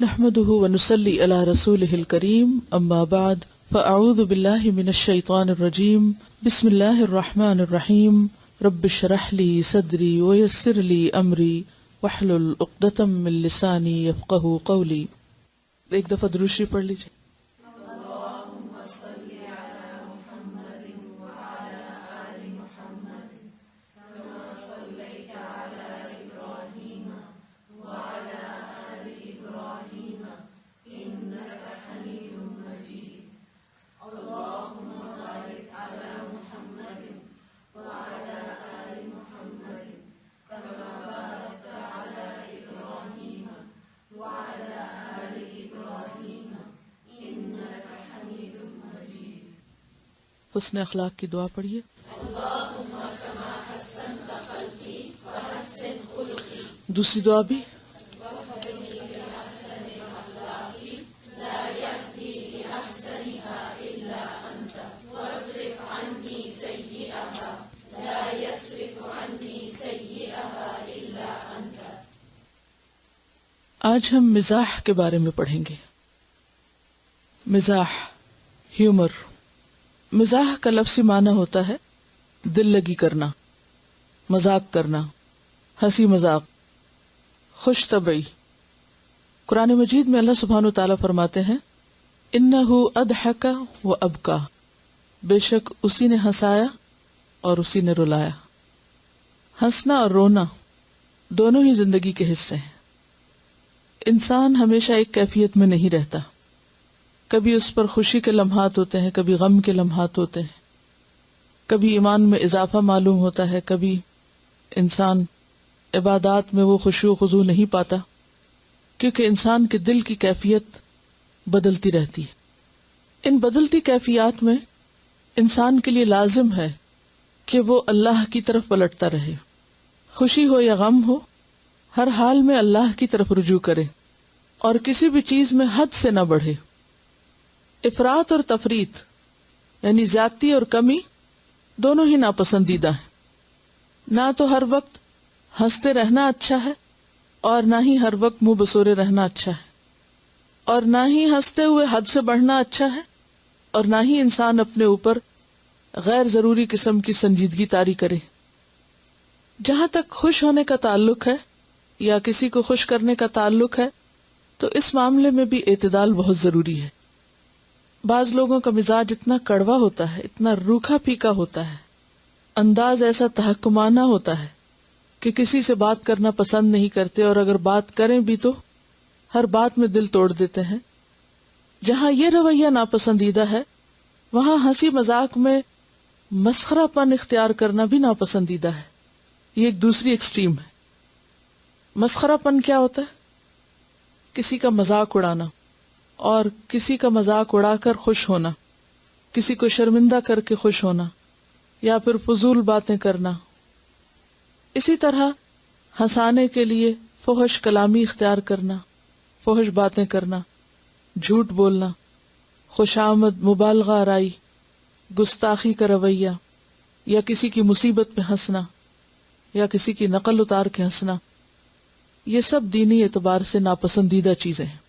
نحمده ونصلي على رسوله الكريم اما بعد فاعوذ بالله من الشيطان الرجيم بسم الله الرحمن الرحيم رب اشرح لي صدري ويسر لي امري واحلل عقدة من لساني يفقهوا قولي. ایک دفعہ درود شریف پڑھ لیجیے. حسن اخلاق کی دعا پڑھیے. دوسری دعا بھی آج ہم مزاح کے بارے میں پڑھیں گے. مزاح، ہیومر. مزاح کا لفظی معنی ہوتا ہے دل لگی کرنا، مذاق کرنا، ہنسی مذاق، خوش طبعی. قرآن مجید میں اللہ سبحانہ وتعالیٰ فرماتے ہیں انہ اضحک و ابکا، بے شک اسی نے ہنسایا اور اسی نے رلایا. ہنسنا اور رونا دونوں ہی زندگی کے حصے ہیں. انسان ہمیشہ ایک کیفیت میں نہیں رہتا. کبھی اس پر خوشی کے لمحات ہوتے ہیں، کبھی غم کے لمحات ہوتے ہیں، کبھی ایمان میں اضافہ معلوم ہوتا ہے، کبھی انسان عبادات میں وہ خشوع و خضوع نہیں پاتا، کیونکہ انسان کے دل کی کیفیت بدلتی رہتی ہے. ان بدلتی کیفیات میں انسان کے لیے لازم ہے کہ وہ اللہ کی طرف پلٹتا رہے. خوشی ہو یا غم ہو، ہر حال میں اللہ کی طرف رجوع کرے اور کسی بھی چیز میں حد سے نہ بڑھے. افراط اور تفریط یعنی زیادتی اور کمی دونوں ہی ناپسندیدہ ہیں. نہ تو ہر وقت ہنستے رہنا اچھا ہے اور نہ ہی ہر وقت منہ بسورے رہنا اچھا ہے، اور نہ ہی ہنستے ہوئے حد سے بڑھنا اچھا ہے، اور نہ ہی انسان اپنے اوپر غیر ضروری قسم کی سنجیدگی طاری کرے. جہاں تک خوش ہونے کا تعلق ہے یا کسی کو خوش کرنے کا تعلق ہے تو اس معاملے میں بھی اعتدال بہت ضروری ہے. بعض لوگوں کا مزاج اتنا کڑوا ہوتا ہے، اتنا روکھا پھیکا ہوتا ہے، انداز ایسا تحکمانہ ہوتا ہے کہ کسی سے بات کرنا پسند نہیں کرتے، اور اگر بات کریں بھی تو ہر بات میں دل توڑ دیتے ہیں. جہاں یہ رویہ ناپسندیدہ ہے وہاں ہنسی مذاق میں مسخرہ پن اختیار کرنا بھی ناپسندیدہ ہے. یہ ایک دوسری ایکسٹریم ہے. مسخرہ پن کیا ہوتا ہے؟ کسی کا مذاق اڑانا اور کسی کا مذاق اڑا کر خوش ہونا، کسی کو شرمندہ کر کے خوش ہونا، یا پھر فضول باتیں کرنا. اسی طرح ہنسانے کے لیے فحش کلامی اختیار کرنا، فحش باتیں کرنا، جھوٹ بولنا، خوشامد، مبالغہ آرائی، گستاخی کا رویہ، یا کسی کی مصیبت پہ ہنسنا، یا کسی کی نقل اتار کے ہنسنا، یہ سب دینی اعتبار سے ناپسندیدہ چیزیں ہیں.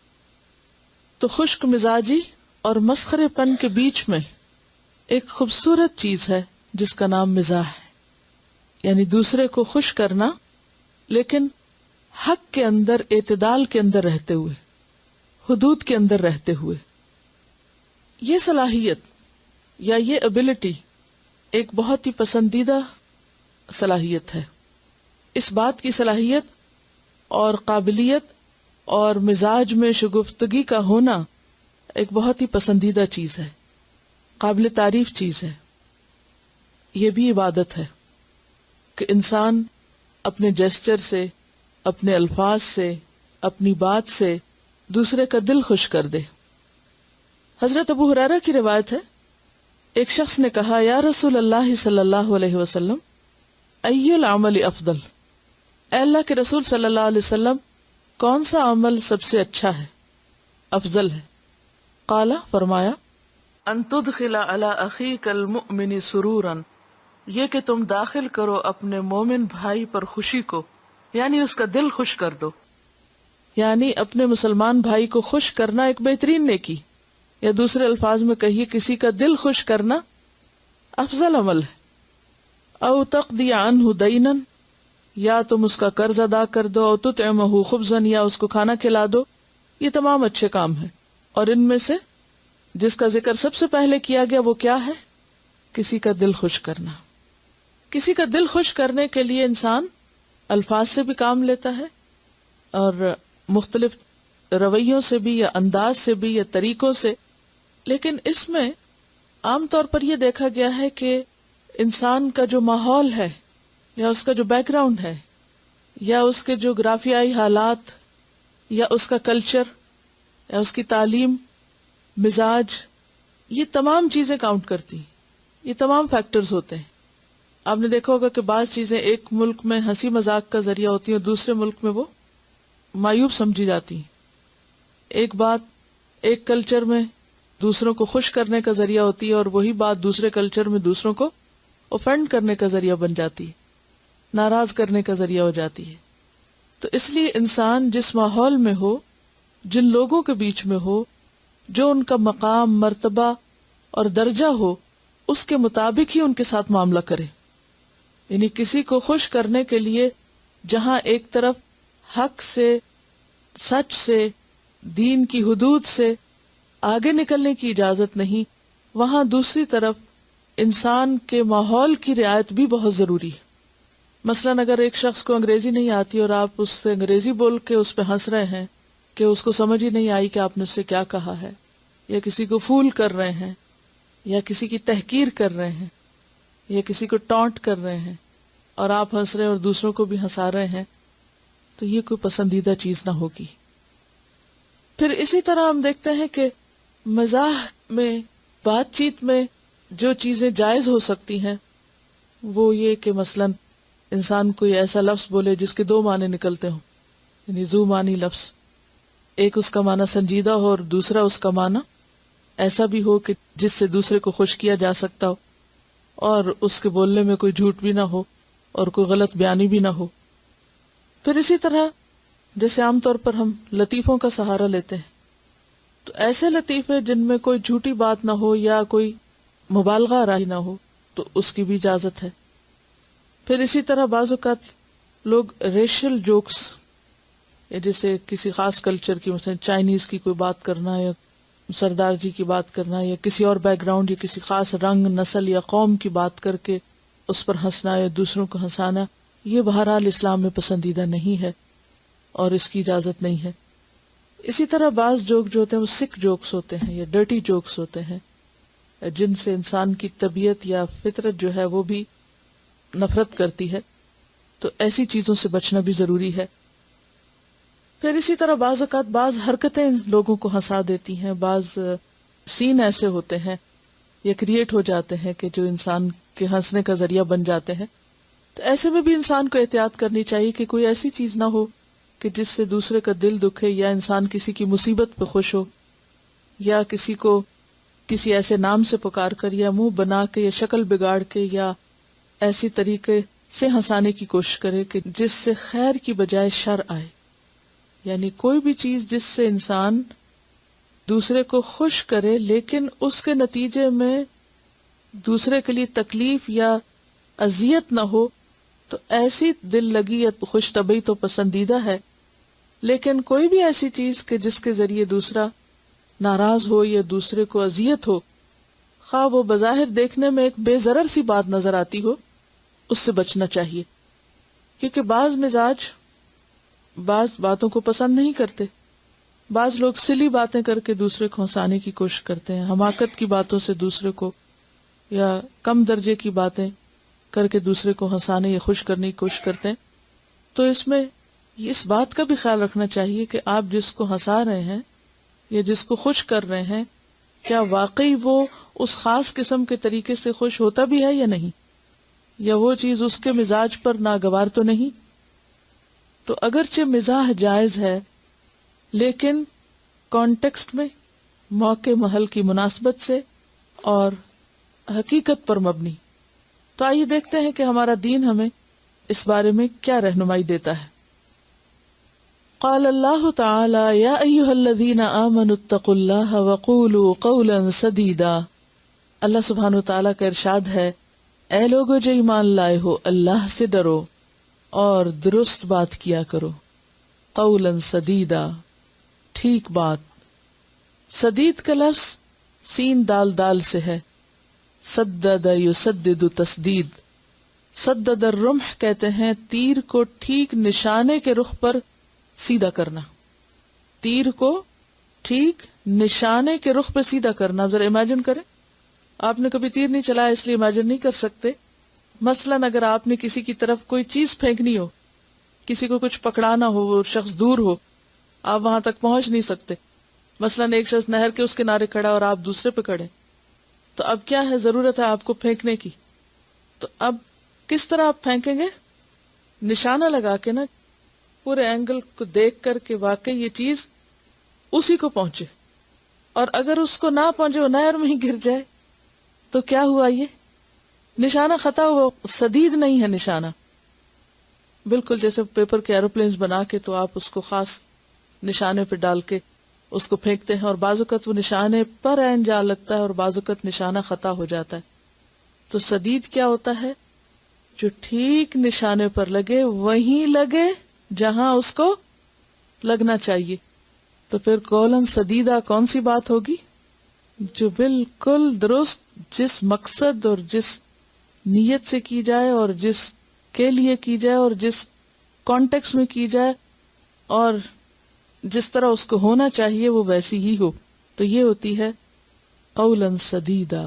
تو خشک مزاجی اور مسخرے پن کے بیچ میں ایک خوبصورت چیز ہے جس کا نام مزاح ہے، یعنی دوسرے کو خوش کرنا لیکن حق کے اندر، اعتدال کے اندر رہتے ہوئے، حدود کے اندر رہتے ہوئے. یہ صلاحیت یا یہ ایبلٹی ایک بہت ہی پسندیدہ صلاحیت ہے. اس بات کی صلاحیت اور قابلیت اور مزاج میں شگفتگی کا ہونا ایک بہت ہی پسندیدہ چیز ہے، قابل تعریف چیز ہے. یہ بھی عبادت ہے کہ انسان اپنے جیسچر سے، اپنے الفاظ سے، اپنی بات سے دوسرے کا دل خوش کر دے. حضرت ابو ہریرہ کی روایت ہے، ایک شخص نے کہا یا رسول اللہ صلی اللہ علیہ وسلم ای العمل افضل، اے اللہ کے رسول صلی اللہ علیہ وسلم کون سا عمل سب سے اچھا ہے، افضل ہے؟ قال، فرمایا ان تدخل علی اخیک المؤمن سرورا، یہ کہ تم داخل کرو اپنے مومن بھائی پر خوشی کو، یعنی اس کا دل خوش کر دو. یعنی اپنے مسلمان بھائی کو خوش کرنا ایک بہترین نیکی، یا دوسرے الفاظ میں کہیے کسی کا دل خوش کرنا افضل عمل ہے۔ او تقضی عنہ دینا، یا تم اس کا قرض ادا کر دو، او تطعمہ خبزا، یا اس کو کھانا کھلا دو، یہ تمام اچھے کام ہیں۔ اور ان میں سے جس کا ذکر سب سے پہلے کیا گیا وہ کیا ہے؟ کسی کا دل خوش کرنا۔ کسی کا دل خوش کرنے کے لیے انسان الفاظ سے بھی کام لیتا ہے اور مختلف رویوں سے بھی، یا انداز سے بھی، یا طریقوں سے، لیکن اس میں عام طور پر یہ دیکھا گیا ہے کہ انسان کا جو ماحول ہے، یا اس کا جو بیک گراؤنڈ ہے، یا اس کے جو جغرافیائی حالات، یا اس کا کلچر، یا اس کی تعلیم، مزاج، یہ تمام چیزیں کاؤنٹ کرتی ہیں، یہ تمام فیکٹرز ہوتے ہیں۔ آپ نے دیکھا ہوگا کہ بعض چیزیں ایک ملک میں ہنسی مذاق کا ذریعہ ہوتی ہیں اور دوسرے ملک میں وہ معیوب سمجھی جاتی ہیں۔ ایک بات ایک کلچر میں دوسروں کو خوش کرنے کا ذریعہ ہوتی ہے اور وہی بات دوسرے کلچر میں دوسروں کو اوفینڈ کرنے کا ذریعہ بن جاتی ہے، ناراض کرنے کا ذریعہ ہو جاتی ہے۔ تو اس لیے انسان جس ماحول میں ہو، جن لوگوں کے بیچ میں ہو، جو ان کا مقام، مرتبہ اور درجہ ہو، اس کے مطابق ہی ان کے ساتھ معاملہ کرے۔ یعنی کسی کو خوش کرنے کے لیے جہاں ایک طرف حق سے، سچ سے، دین کی حدود سے آگے نکلنے کی اجازت نہیں، وہاں دوسری طرف انسان کے ماحول کی رعایت بھی بہت ضروری ہے۔ مثلاً اگر ایک شخص کو انگریزی نہیں آتی اور آپ اس سے انگریزی بول کے اس پہ ہنس رہے ہیں کہ اس کو سمجھ ہی نہیں آئی کہ آپ نے اس سے کیا کہا ہے، یا کسی کو فول کر رہے ہیں، یا کسی کی تحقیر کر رہے ہیں، یا کسی کو ٹانٹ کر رہے ہیں، اور آپ ہنس رہے ہیں اور دوسروں کو بھی ہنسا رہے ہیں، تو یہ کوئی پسندیدہ چیز نہ ہوگی۔ پھر اسی طرح ہم دیکھتے ہیں کہ مزاح میں، بات چیت میں جو چیزیں جائز ہو سکتی ہیں وہ یہ کہ مثلاً انسان کوئی ایسا لفظ بولے جس کے دو معنی نکلتے ہوں، یعنی ذو معنی لفظ، ایک اس کا معنی سنجیدہ ہو اور دوسرا اس کا معنی ایسا بھی ہو کہ جس سے دوسرے کو خوش کیا جا سکتا ہو، اور اس کے بولنے میں کوئی جھوٹ بھی نہ ہو اور کوئی غلط بیانی بھی نہ ہو۔ پھر اسی طرح جیسے عام طور پر ہم لطیفوں کا سہارا لیتے ہیں، تو ایسے لطیفے جن میں کوئی جھوٹی بات نہ ہو یا کوئی مبالغہ آرائی نہ ہو، تو اس کی بھی اجازت ہے۔ پھر اسی طرح بعض اوقات لوگ ریشل جوکس، جیسے کسی خاص کلچر کی، مثلا چائنیز کی کوئی بات کرنا، یا سردار جی کی بات کرنا، یا کسی اور بیک گراؤنڈ یا کسی خاص رنگ، نسل یا قوم کی بات کر کے اس پر ہنسنا یا دوسروں کو ہنسانا، یہ بہرحال اسلام میں پسندیدہ نہیں ہے اور اس کی اجازت نہیں ہے۔ اسی طرح بعض جوک جو ہوتے ہیں وہ سک جوکس ہوتے ہیں یا ڈرٹی جوکس ہوتے ہیں، جن سے انسان کی طبیعت یا فطرت جو ہے وہ بھی نفرت کرتی ہے، تو ایسی چیزوں سے بچنا بھی ضروری ہے۔ پھر اسی طرح بعض اوقات بعض حرکتیں لوگوں کو ہنسا دیتی ہیں، بعض سین ایسے ہوتے ہیں یا کریٹ ہو جاتے ہیں کہ جو انسان کے ہنسنے کا ذریعہ بن جاتے ہیں، تو ایسے میں بھی انسان کو احتیاط کرنی چاہیے کہ کوئی ایسی چیز نہ ہو کہ جس سے دوسرے کا دل دکھے، یا انسان کسی کی مصیبت پہ خوش ہو، یا کسی کو کسی ایسے نام سے پکار کر یا منہ بنا کے یا شکل بگاڑ کے یا ایسی طریقے سے ہنسانے کی کوشش کرے کہ جس سے خیر کی بجائے شر آئے۔ یعنی کوئی بھی چیز جس سے انسان دوسرے کو خوش کرے لیکن اس کے نتیجے میں دوسرے کے لیے تکلیف یا اذیت نہ ہو، تو ایسی دل لگی یا خوش طبعی تو پسندیدہ ہے، لیکن کوئی بھی ایسی چیز کہ جس کے ذریعے دوسرا ناراض ہو یا دوسرے کو اذیت ہو، خواہ وہ بظاہر دیکھنے میں ایک بے ضرر سی بات نظر آتی ہو، اس سے بچنا چاہیے، کیونکہ بعض مزاج بعض باتوں کو پسند نہیں کرتے۔ بعض لوگ سلی باتیں کر کے دوسرے کو ہنسانے کی کوشش کرتے ہیں، حماقت کی باتوں سے دوسرے کو یا کم درجے کی باتیں کر کے دوسرے کو ہنسانے یا خوش کرنے کی کوشش کرتے ہیں۔ تو اس میں اس بات کا بھی خیال رکھنا چاہیے کہ آپ جس کو ہنسا رہے ہیں یا جس کو خوش کر رہے ہیں، کیا واقعی وہ اس خاص قسم کے طریقے سے خوش ہوتا بھی ہے یا نہیں، یا وہ چیز اس کے مزاج پر ناگوار تو نہیں۔ تو اگرچہ مزاح جائز ہے لیکن کانٹیکسٹ میں، موقع محل کی مناسبت سے اور حقیقت پر مبنی۔ تو آئیے دیکھتے ہیں کہ ہمارا دین ہمیں اس بارے میں کیا رہنمائی دیتا ہے۔ قال اللہ تعالی یا ایھا الذین آمنوا اتقوا اللہ وقولوا قولا سدیدا. اللہ سبحانہ وتعالیٰ کا ارشاد ہے، اے لوگو جو ایمان لائے ہو، اللہ سے ڈرو اور درست بات کیا کرو. قولا سدیدا، ٹھیک بات. سدید کا لفظ سین دال دال سے ہے. سدد یسدد تسدید. سدد الرمح کہتے ہیں تیر کو ٹھیک نشانے کے رخ پر سیدھا کرنا. تیر کو ٹھیک نشانے کے رخ پہ سیدھا کرنا. اب ذرا امیجن کریں، آپ نے کبھی تیر نہیں چلایا اس لیے امیجن نہیں کر سکتے. مثلاً اگر آپ نے کسی کی طرف کوئی چیز پھینکنی ہو، کسی کو کچھ پکڑانا ہو، وہ شخص دور ہو، آپ وہاں تک پہنچ نہیں سکتے. مثلاً ایک شخص نہر کے اس کنارے کھڑا اور آپ دوسرے پہ کھڑے، تو اب کیا ہے، ضرورت ہے آپ کو پھینکنے کی. تو اب کس طرح آپ پھینکیں گے؟ نشانہ لگا کے نا، پورے اینگل کو دیکھ کر کے واقعی یہ چیز اسی کو پہنچے. اور اگر اس کو نہ پہنچے، وہ نہر میں ہی گر جائے تو کیا ہوا؟ یہ نشانہ خطا ہوا، سدید نہیں ہے نشانہ. بالکل جیسے پیپر کے ایروپلینز بنا کے تو آپ اس کو خاص نشانے پہ ڈال کے اس کو پھینکتے ہیں، اور بعض اوقات وہ نشانے پر عین جا لگتا ہے اور بعض اوقات نشانہ خطا ہو جاتا ہے. تو سدید کیا ہوتا ہے؟ جو ٹھیک نشانے پر لگے وہیں لگے جہاں اس کو لگنا چاہیے. تو پھر قولاً سدیدہ کون سی بات ہوگی؟ جو بالکل درست، جس مقصد اور جس نیت سے کی جائے اور جس کے لیے کی جائے اور جس کانٹیکس میں کی جائے اور جس طرح اس کو ہونا چاہیے وہ ویسی ہی ہو. تو یہ ہوتی ہے قولاً سدیدہ،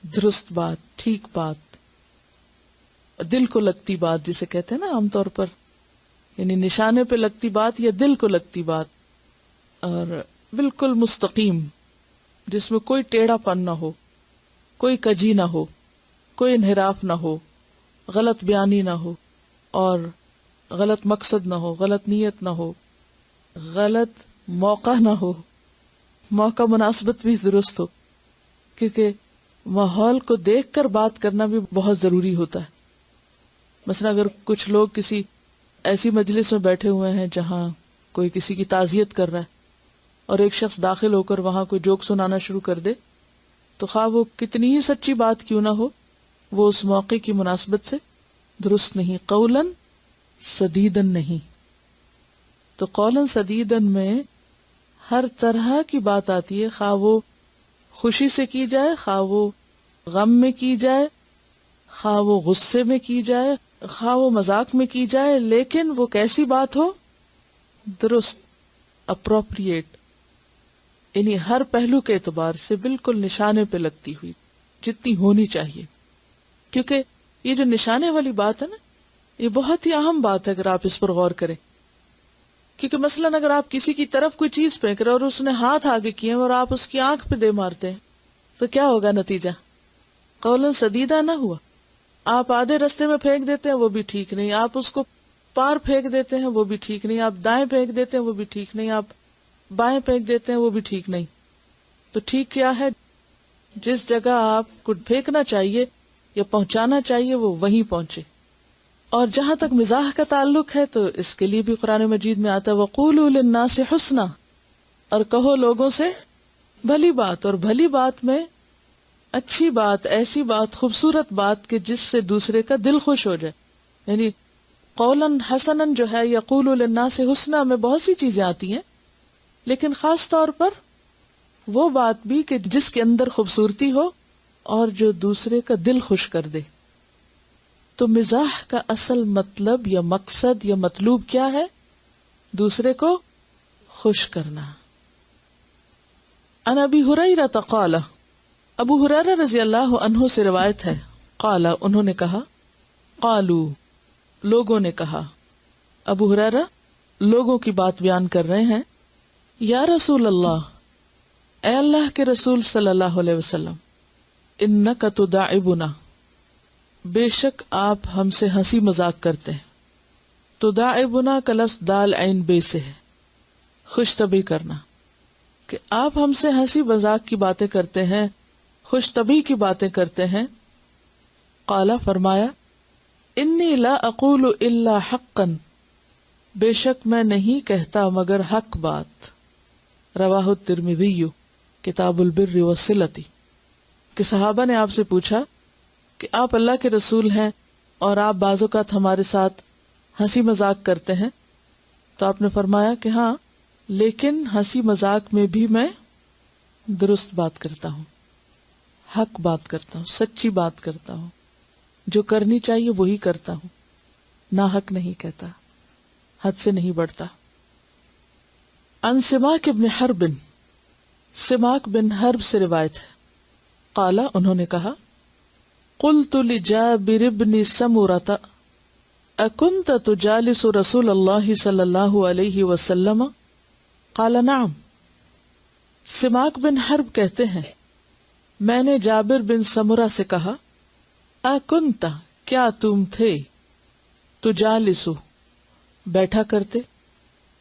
درست بات، ٹھیک بات، دل کو لگتی بات جسے کہتے ہیں نا عام طور پر، یعنی نشانے پہ لگتی بات یا دل کو لگتی بات، اور بالکل مستقیم، جس میں کوئی ٹیڑھا پن نہ ہو، کوئی کجی نہ ہو، کوئی انحراف نہ ہو، غلط بیانی نہ ہو، اور غلط مقصد نہ ہو، غلط نیت نہ ہو، غلط موقع نہ ہو. موقع مناسبت بھی درست ہو، کیونکہ ماحول کو دیکھ کر بات کرنا بھی بہت ضروری ہوتا ہے. مثلا اگر کچھ لوگ کسی ایسی مجلس میں بیٹھے ہوئے ہیں جہاں کوئی کسی کی تعزیت کر رہا ہے اور ایک شخص داخل ہو کر وہاں کوئی جوک سنانا شروع کر دے، تو خواہ وہ کتنی ہی سچی بات کیوں نہ ہو، وہ اس موقع کی مناسبت سے درست نہیں، قولاً سدیدن نہیں. تو قولاً سدیدن میں ہر طرح کی بات آتی ہے، خواہ وہ خوشی سے کی جائے، خواہ وہ غم میں کی جائے، خواہ وہ غصے میں کی جائے، خواہ وہ مذاق میں کی جائے، لیکن وہ کیسی بات ہو؟ درست، اپروپریٹ، یعنی ہر پہلو کے اعتبار سے بالکل نشانے پہ لگتی ہوئی، جتنی ہونی چاہیے. کیونکہ یہ جو نشانے والی بات ہے نا، یہ بہت ہی اہم بات ہے اگر آپ اس پر غور کریں. کیونکہ مثلاً اگر آپ کسی کی طرف کوئی چیز پھینک رہے اور اس نے ہاتھ آگے کیے اور آپ اس کی آنکھ پہ دے مارتے ہیں تو کیا ہوگا نتیجہ؟ قولاً سدیدہ نہ ہوا. آپ آدھے رستے میں پھینک دیتے ہیں وہ بھی ٹھیک نہیں، آپ اس کو پار پھینک دیتے ہیں وہ بھی ٹھیک نہیں، آپ دائیں پھینک دیتے ہیں وہ بھی ٹھیک نہیں، آپ بائیں پھینک دیتے ہیں وہ بھی ٹھیک نہیں. تو ٹھیک کیا ہے؟ جس جگہ آپ کو پھینکنا چاہیے یا پہنچانا چاہیے وہ وہیں پہنچے. اور جہاں تک مزاح کا تعلق ہے تو اس کے لیے بھی قرآن مجید میں آتا ہے وَقُولُوا لِلنَّاسِ حُسْنًا، اور کہو لوگوں سے بھلی بات. اور بھلی بات میں اچھی بات، ایسی بات، خوبصورت بات کہ جس سے دوسرے کا دل خوش ہو جائے. یعنی قولاً حسناً جو ہے، یقولوا للناس حسنا میں بہت سی چیزیں آتی ہیں، لیکن خاص طور پر وہ بات بھی کہ جس کے اندر خوبصورتی ہو اور جو دوسرے کا دل خوش کر دے. تو مزاح کا اصل مطلب یا مقصد یا مطلوب کیا ہے؟ دوسرے کو خوش کرنا. عن ابی ہریرہ قال، ابو ہریرہ رضی اللہ عنہ سے روایت ہے، قال انہوں نے کہا، قالوا لوگوں نے کہا. ابو ہریرہ لوگوں کی بات بیان کر رہے ہیں. یا رسول اللہ، اے اللہ کے رسول صلی اللہ علیہ وسلم، انک تداعبنا، بے شک آپ ہم سے ہنسی مذاق کرتے ہیں. تداعبنا کا لفظ دال عین بے سے ہے، خوش طبعی کرنا، کہ آپ ہم سے ہنسی مذاق کی باتیں کرتے ہیں، خوش طبعی کی باتیں کرتے ہیں. قال فرمایا، انی لا اقول الا حقا، بے شک میں نہیں کہتا مگر حق بات. رواہ الترمذی کتاب البر والصلۃ. کہ صحابہ نے آپ سے پوچھا کہ آپ اللہ کے رسول ہیں اور آپ بعض اوقات ہمارے ساتھ ہنسی مذاق کرتے ہیں، تو آپ نے فرمایا کہ ہاں، لیکن ہنسی مذاق میں بھی میں درست بات کرتا ہوں، حق بات کرتا ہوں، سچی بات کرتا ہوں، جو کرنی چاہیے وہی کرتا ہوں، ناحق نہیں کہتا، حد سے نہیں بڑھتا. عن سماک بن حرب، سماک بن حرب سے روایت ہے، قال انہوں نے کہا، قلت لجابر بن سمرۃ اکنت تجالس رسول اللہ صلی اللہ علیہ وسلم؟ قال نعم. سماک بن حرب کہتے ہیں میں نے جابر بن سمرہ سے کہا، اکنت کیا تم تھے، تجالسو بیٹھا کرتے،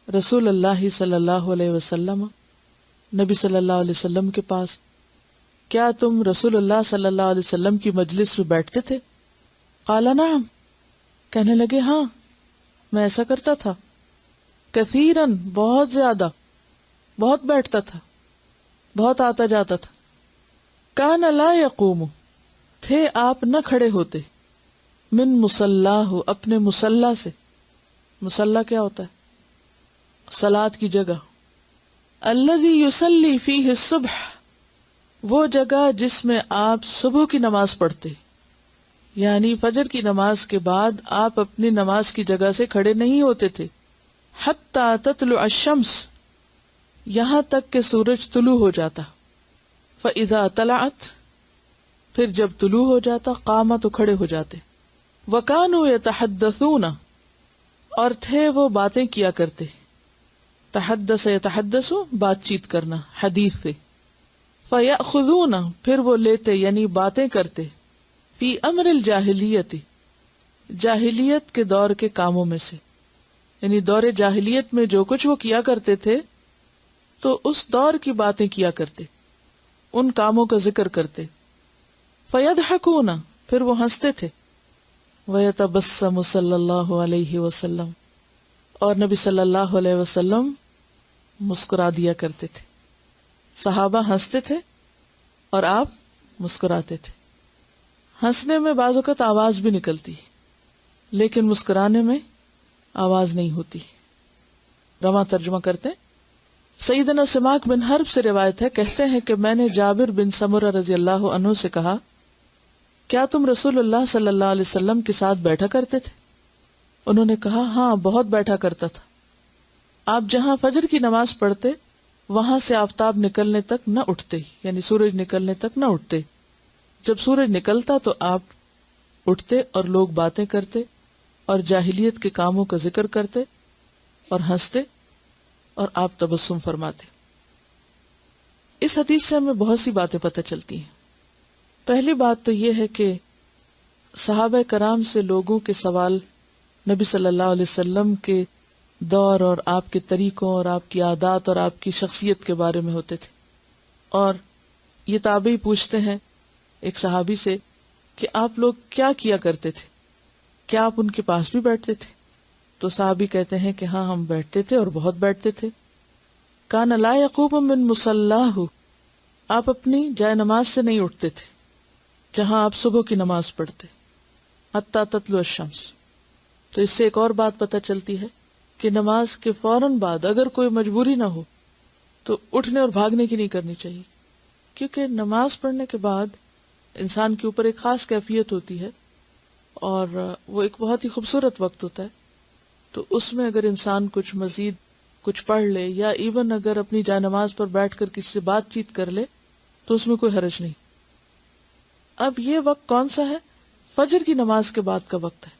رسول اللہ صلی اللہ علیہ وسلم نبی صلی اللہ علیہ وسلم کے پاس، کیا تم رسول اللہ صلی اللہ علیہ وسلم کی مجلس میں بیٹھتے تھے؟ قال نعم، کہنے لگے ہاں میں ایسا کرتا تھا، کثیرن بہت زیادہ، بہت بیٹھتا تھا، بہت آتا جاتا تھا. کان لا یقوم، تھے آپ نہ کھڑے ہوتے، من مصلاہ، اپنے مصلا سے. مصلا کیا ہوتا ہے؟ صلاۃ کی جگہ. الذی یصلی فیہ الصبح، وہ جگہ جس میں آپ صبح کی نماز پڑھتے، یعنی فجر کی نماز کے بعد آپ اپنی نماز کی جگہ سے کھڑے نہیں ہوتے تھے. حتی تطلع الشمس، یہاں تک کہ سورج طلوع ہو جاتا. فاذا طلعت، پھر جب طلوع ہو جاتا، قام، تو کھڑے ہو جاتے. وکانوا یتحدثون، اور تھے وہ باتیں کیا کرتے. تحدث یتحدث، بات چیت کرنا، حدیث سے. فیأخذون، پھر وہ لیتے یعنی باتیں کرتے، فی امر الجاہلیت، جاہلیت کے دور کے کاموں میں سے، یعنی دور جاہلیت میں جو کچھ وہ کیا کرتے تھے تو اس دور کی باتیں کیا کرتے، ان کاموں کا ذکر کرتے. فیضحکون، پھر وہ ہنستے تھے. ویتبسم صلی اللہ علیہ وسلم، اور نبی صلی اللہ علیہ وسلم مسکرا دیا کرتے تھے. صحابہ ہنستے تھے اور آپ مسکراتے تھے. ہنسنے میں بعض اوقات آواز بھی نکلتی لیکن مسکرانے میں آواز نہیں ہوتی. رواں ترجمہ کرتے ہیں. سیدنا سماک بن حرب سے روایت ہے، کہتے ہیں کہ میں نے جابر بن سمرہ رضی اللہ عنہ سے کہا، کیا تم رسول اللہ صلی اللہ علیہ وسلم کے ساتھ بیٹھا کرتے تھے؟ انہوں نے کہا ہاں بہت بیٹھا کرتا تھا. آپ جہاں فجر کی نماز پڑھتے وہاں سے آفتاب نکلنے تک نہ اٹھتے، یعنی سورج نکلنے تک نہ اٹھتے. جب سورج نکلتا تو آپ اٹھتے اور لوگ باتیں کرتے اور جاہلیت کے کاموں کا ذکر کرتے اور ہنستے اور آپ تبسم فرماتے. اس حدیث سے ہمیں بہت سی باتیں پتہ چلتی ہیں. پہلی بات تو یہ ہے کہ صحابہ کرام سے لوگوں کے سوال نبی صلی اللہ علیہ وسلم کے دور اور آپ کے طریقوں اور آپ کی عادات اور آپ کی شخصیت کے بارے میں ہوتے تھے. اور یہ تابعی پوچھتے ہیں ایک صحابی سے کہ آپ لوگ کیا کیا کرتے تھے، کیا آپ ان کے پاس بھی بیٹھتے تھے؟ تو صحابی کہتے ہیں کہ ہاں ہم بیٹھتے تھے اور بہت بیٹھتے تھے. کان لا یقوم من مصلاہ، آپ اپنی جائے نماز سے نہیں اٹھتے تھے جہاں آپ صبح کی نماز پڑھتے، حتی تطلع الشمس. تو اس سے ایک اور بات پتہ چلتی ہے کہ نماز کے فوراً بعد اگر کوئی مجبوری نہ ہو تو اٹھنے اور بھاگنے کی نہیں کرنی چاہیے، کیونکہ نماز پڑھنے کے بعد انسان کے اوپر ایک خاص کیفیت ہوتی ہے اور وہ ایک بہت ہی خوبصورت وقت ہوتا ہے. تو اس میں اگر انسان کچھ مزید کچھ پڑھ لے یا ایون اگر اپنی جائے نماز پر بیٹھ کر کسی سے بات چیت کر لے تو اس میں کوئی حرج نہیں. اب یہ وقت کون سا ہے؟ فجر کی نماز کے بعد کا وقت ہے.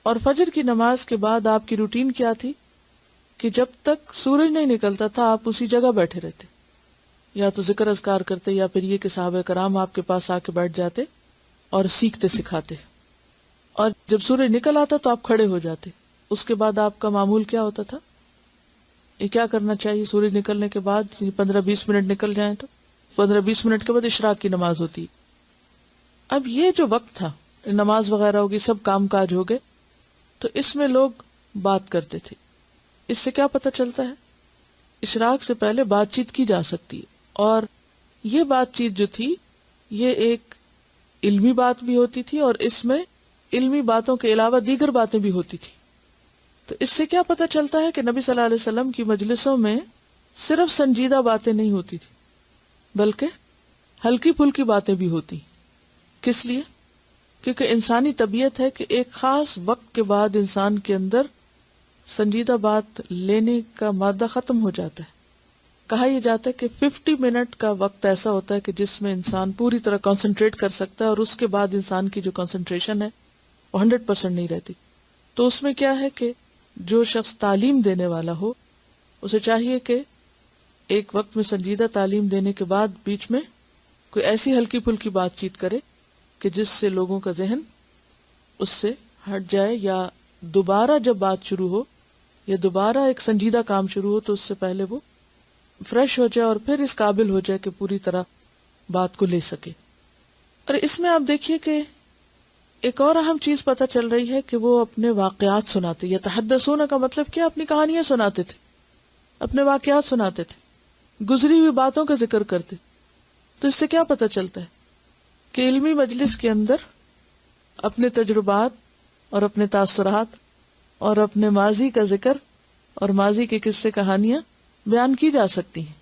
اور فجر کی نماز کے بعد آپ کی روٹین کیا تھی کہ جب تک سورج نہیں نکلتا تھا آپ اسی جگہ بیٹھے رہتے، یا تو ذکر اذکار کرتے یا پھر یہ کہ صحابہ کرام آپ کے پاس آ کے بیٹھ جاتے اور سیکھتے سکھاتے. اور جب سورج نکل آتا تو آپ کھڑے ہو جاتے. اس کے بعد آپ کا معمول کیا ہوتا تھا؟ یہ کیا کرنا چاہیے سورج نکلنے کے بعد؟ 15-20 منٹ نکل جائیں تو 15-20 منٹ کے بعد اشراق کی نماز ہوتی. اب یہ جو وقت تھا، نماز وغیرہ ہوگی، سب کام کاج ہو گئے، تو اس میں لوگ بات کرتے تھے. اس سے کیا پتہ چلتا ہے؟ اشراق سے پہلے بات چیت کی جا سکتی ہے، اور یہ بات چیت جو تھی یہ ایک علمی بات بھی ہوتی تھی، اور اس میں علمی باتوں کے علاوہ دیگر باتیں بھی ہوتی تھی۔ تو اس سے کیا پتہ چلتا ہے کہ نبی صلی اللہ علیہ وسلم کی مجلسوں میں صرف سنجیدہ باتیں نہیں ہوتی تھی، بلکہ ہلکی پھلکی باتیں بھی ہوتی۔ کس لیے؟ کیونکہ انسانی طبیعت ہے کہ ایک خاص وقت کے بعد انسان کے اندر سنجیدہ بات لینے کا مادہ ختم ہو جاتا ہے۔ کہا یہ جاتا ہے کہ 50 منٹ کا وقت ایسا ہوتا ہے کہ جس میں انسان پوری طرح کنسنٹریٹ کر سکتا ہے، اور اس کے بعد انسان کی جو کنسنٹریشن ہے وہ 100% نہیں رہتی۔ تو اس میں کیا ہے کہ جو شخص تعلیم دینے والا ہو اسے چاہیے کہ ایک وقت میں سنجیدہ تعلیم دینے کے بعد بیچ میں کوئی ایسی ہلکی پھلکی بات چیت کرے کہ جس سے لوگوں کا ذہن اس سے ہٹ جائے، یا دوبارہ جب بات شروع ہو یا دوبارہ ایک سنجیدہ کام شروع ہو تو اس سے پہلے وہ فریش ہو جائے اور پھر اس قابل ہو جائے کہ پوری طرح بات کو لے سکے۔ اور اس میں آپ دیکھیے کہ ایک اور اہم چیز پتہ چل رہی ہے کہ وہ اپنے واقعات سناتے، یتحدثون کا مطلب کیا؟ اپنی کہانیاں سناتے تھے، اپنے واقعات سناتے تھے، گزری ہوئی باتوں کا ذکر کرتے۔ تو اس سے کیا پتہ چلتا ہے کہ علمی مجلس کے اندر اپنے تجربات اور اپنے تاثرات اور اپنے ماضی کا ذکر اور ماضی کے قصے کہانیاں بیان کی جا سکتی ہیں۔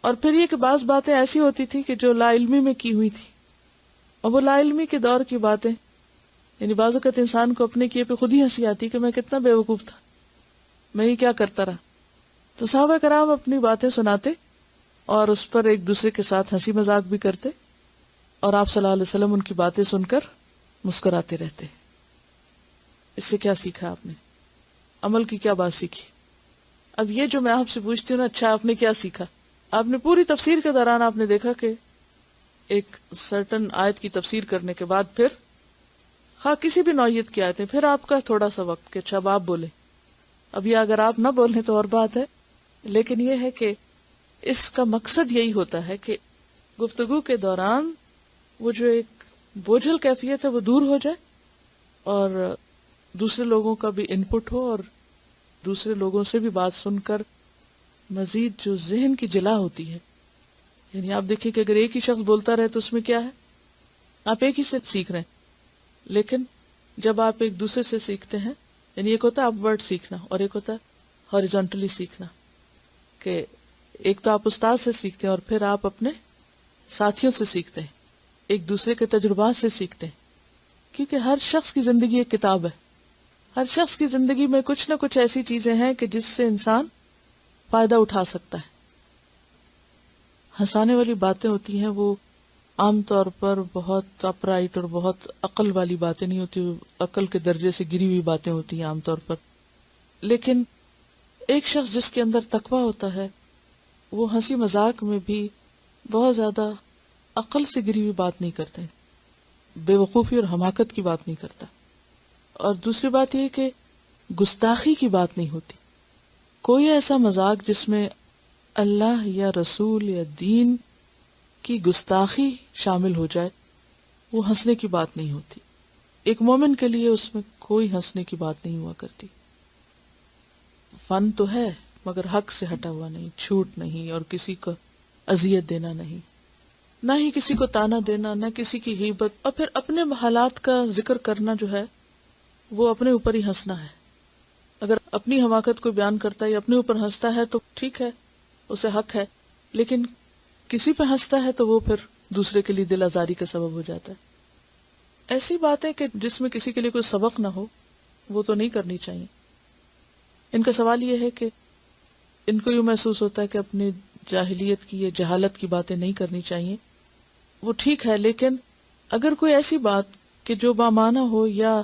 اور پھر یہ کہ بعض باتیں ایسی ہوتی تھی کہ جو لا علمی میں کی ہوئی تھی، اور وہ لا علمی کے دور کی باتیں، یعنی بعض اوقات انسان کو اپنے کیے پہ خود ہی ہنسی آتی کہ میں کتنا بے وقوف تھا، میں یہ کیا کرتا رہا۔ تو صحابہ کرام اپنی باتیں سناتے اور اس پر ایک دوسرے کے ساتھ ہنسی مذاق بھی کرتے، اور آپ صلی اللہ علیہ وسلم ان کی باتیں سن کر مسکراتے رہتے۔ اس سے کیا سیکھا آپ نے؟ عمل کی کیا بات سیکھی؟ اب یہ جو میں آپ سے پوچھتی ہوں نا، اچھا آپ نے کیا سیکھا؟ آپ نے پوری تفسیر کے دوران آپ نے دیکھا کہ ایک سرٹن آیت کی تفسیر کرنے کے بعد پھر خواہ کسی بھی نوعیت کی آیتیں، پھر آپ کا تھوڑا سا وقت کہ اچھا اب آپ بولیں۔ اب یہ اگر آپ نہ بولیں تو اور بات ہے، لیکن یہ ہے کہ اس کا مقصد یہی ہوتا ہے کہ گفتگو کے دوران وہ جو ایک بوجھل کیفیت ہے وہ دور ہو جائے، اور دوسرے لوگوں کا بھی انپٹ ہو، اور دوسرے لوگوں سے بھی بات سن کر مزید جو ذہن کی جلا ہوتی ہے۔ یعنی آپ دیکھیں کہ اگر ایک ہی شخص بولتا رہے تو اس میں کیا ہے؟ آپ ایک ہی سے سیکھ رہے ہیں، لیکن جب آپ ایک دوسرے سے سیکھتے ہیں، یعنی ایک ہوتا ہے اپ ورڈ سیکھنا اور ایک ہوتا ہے ہاریزونٹلی سیکھنا، کہ ایک تو آپ استاد سے سیکھتے ہیں اور پھر آپ اپنے ساتھیوں سے سیکھتے ہیں، ایک دوسرے کے تجربات سے سیکھتے ہیں، کیونکہ ہر شخص کی زندگی ایک کتاب ہے۔ ہر شخص کی زندگی میں کچھ نہ کچھ ایسی چیزیں ہیں کہ جس سے انسان فائدہ اٹھا سکتا ہے۔ ہنسانے والی باتیں ہوتی ہیں وہ عام طور پر بہت اپرائٹ اور بہت عقل والی باتیں نہیں ہوتی، عقل کے درجے سے گری ہوئی باتیں ہوتی ہیں عام طور پر، لیکن ایک شخص جس کے اندر تقویٰ ہوتا ہے وہ ہنسی مذاق میں بھی بہت زیادہ عقل سے گری ہوئی بات نہیں کرتے، بے وقوفی اور حماقت کی بات نہیں کرتا۔ اور دوسری بات یہ کہ گستاخی کی بات نہیں ہوتی، کوئی ایسا مذاق جس میں اللہ یا رسول یا دین کی گستاخی شامل ہو جائے وہ ہنسنے کی بات نہیں ہوتی۔ ایک مومن کے لیے اس میں کوئی ہنسنے کی بات نہیں ہوا کرتی۔ فن تو ہے مگر حق سے ہٹا ہوا نہیں، چھوٹ نہیں، اور کسی کو اذیت دینا نہیں، نہ ہی کسی کو تانا دینا، نہ کسی کی غیبت، اور پھر اپنے حالات کا ذکر کرنا جو ہے وہ اپنے اوپر ہی ہنسنا ہے۔ اگر اپنی حماقت کو بیان کرتا ہے یا اپنے اوپر ہنستا ہے تو ٹھیک ہے، اسے حق ہے، لیکن کسی پہ ہنستا ہے تو وہ پھر دوسرے کے لیے دل آزاری کا سبب ہو جاتا ہے۔ ایسی باتیں کہ جس میں کسی کے لیے کوئی سبق نہ ہو وہ تو نہیں کرنی چاہیے۔ ان کا سوال یہ ہے کہ ان کو یوں محسوس ہوتا ہے کہ اپنی جاہلیت کی یا جہالت کی باتیں نہیں کرنی چاہیے، وہ ٹھیک ہے، لیکن اگر کوئی ایسی بات کہ جو بامعنی ہو یا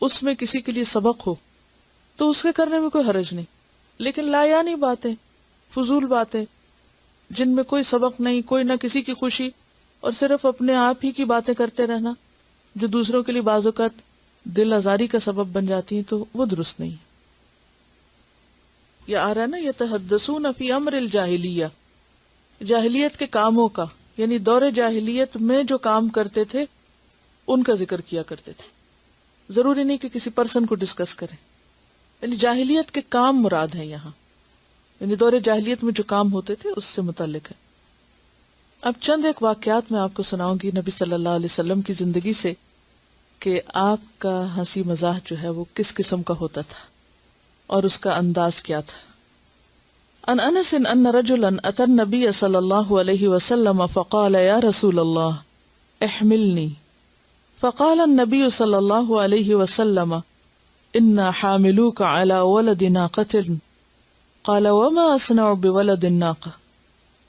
اس میں کسی کے لیے سبق ہو تو اس کے کرنے میں کوئی حرج نہیں، لیکن لایانی باتیں، فضول باتیں جن میں کوئی سبق نہیں، کوئی نہ کسی کی خوشی، اور صرف اپنے آپ ہی کی باتیں کرتے رہنا جو دوسروں کے لیے بعض اوقات دل آزاری کا سبب بن جاتی ہیں، تو وہ درست نہیں ہے۔ یہ آ رہا ہے نا یتحدثون فی امر الجاہلیہ، جاہلیت کے کاموں کا، یعنی دور جاہلیت میں جو کام کرتے تھے ان کا ذکر کیا کرتے تھے۔ ضروری نہیں کہ کسی پرسن کو ڈسکس کریں، یعنی جاہلیت کے کام مراد ہیں یہاں، یعنی دور جاہلیت میں جو کام ہوتے تھے اس سے متعلق ہے۔ اب چند ایک واقعات میں آپ کو سناؤں گی نبی صلی اللہ علیہ وسلم کی زندگی سے کہ آپ کا ہنسی مزاح جو ہے وہ کس قسم کا ہوتا تھا اور اس کا انداز کیا تھا۔ عن انس ان رجلا اتى النبي صلی اللہ علیہ وسلم فقال یا رسول اللہ احملنی، فقال النبي صلی اللہ علیہ وسلم انا حاملوك على ولد ناقة، قال وما اصنع بولد الناقة،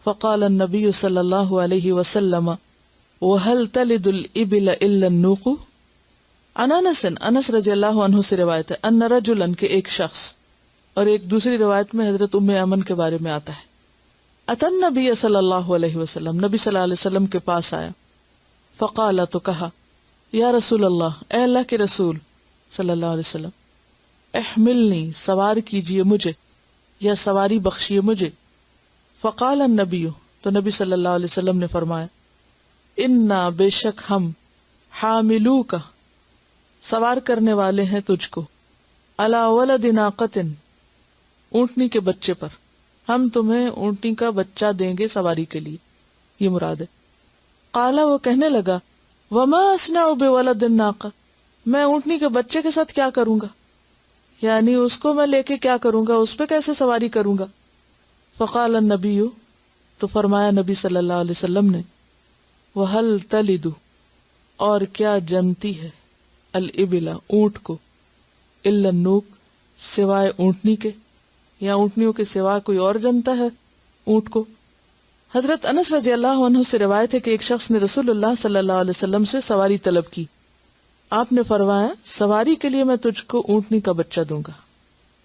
فقال النبي صلی اللہ علیہ وسلم وهل تلد الابل الا النوق۔ عن انس رضی اللہ عنہ سے روایت ہے ان رجلا کہ ایک شخص، اور ایک دوسری روایت میں حضرت ام ایمن کے بارے میں آتا ہے، اتن نبی صلی اللہ علیہ وسلم، نبی صلی اللہ علیہ وسلم کے پاس آیا، فقال تو کہا یا رسول اللہ، اے اللہ کے رسول صلی اللہ علیہ وسلم، احملنی سوار کیجئے مجھے یا سواری بخشیے مجھے۔ فقال النبی، تو نبی صلی اللہ علیہ وسلم نے فرمایا، انا بے شک ہم، حاملو کا سوار کرنے والے ہیں تجھ کو، علی ولد ناقۃ اونٹنی کے بچے پر، ہم تمہیں اونٹنی کا بچہ دیں گے سواری کے لیے، یہ مراد ہے۔ قال وہ کہنے لگا وما اصنع بولد الناقہ، میں اونٹنی کے بچے کے ساتھ کیا کروں گا، یعنی اس کو میں لے کے کیا کروں گا، اس پہ کیسے سواری کروں گا۔ فقال النبی، تو فرمایا نبی صلی اللہ علیہ وسلم نے، وہل تلد، اور کیا جنتی ہے، الابل اونٹ کو، الا النوق سوائے اونٹنی کے، یا اونٹنیوں کے سوا کوئی اور جنتا ہے اونٹ کو۔ حضرت انس رضی اللہ عنہ سے روایت ہے کہ ایک شخص نے رسول اللہ صلی اللہ علیہ وسلم سے سواری طلب کی، آپ نے فرمایا سواری کے لیے میں تجھ کو اونٹنی کا بچہ دوں گا۔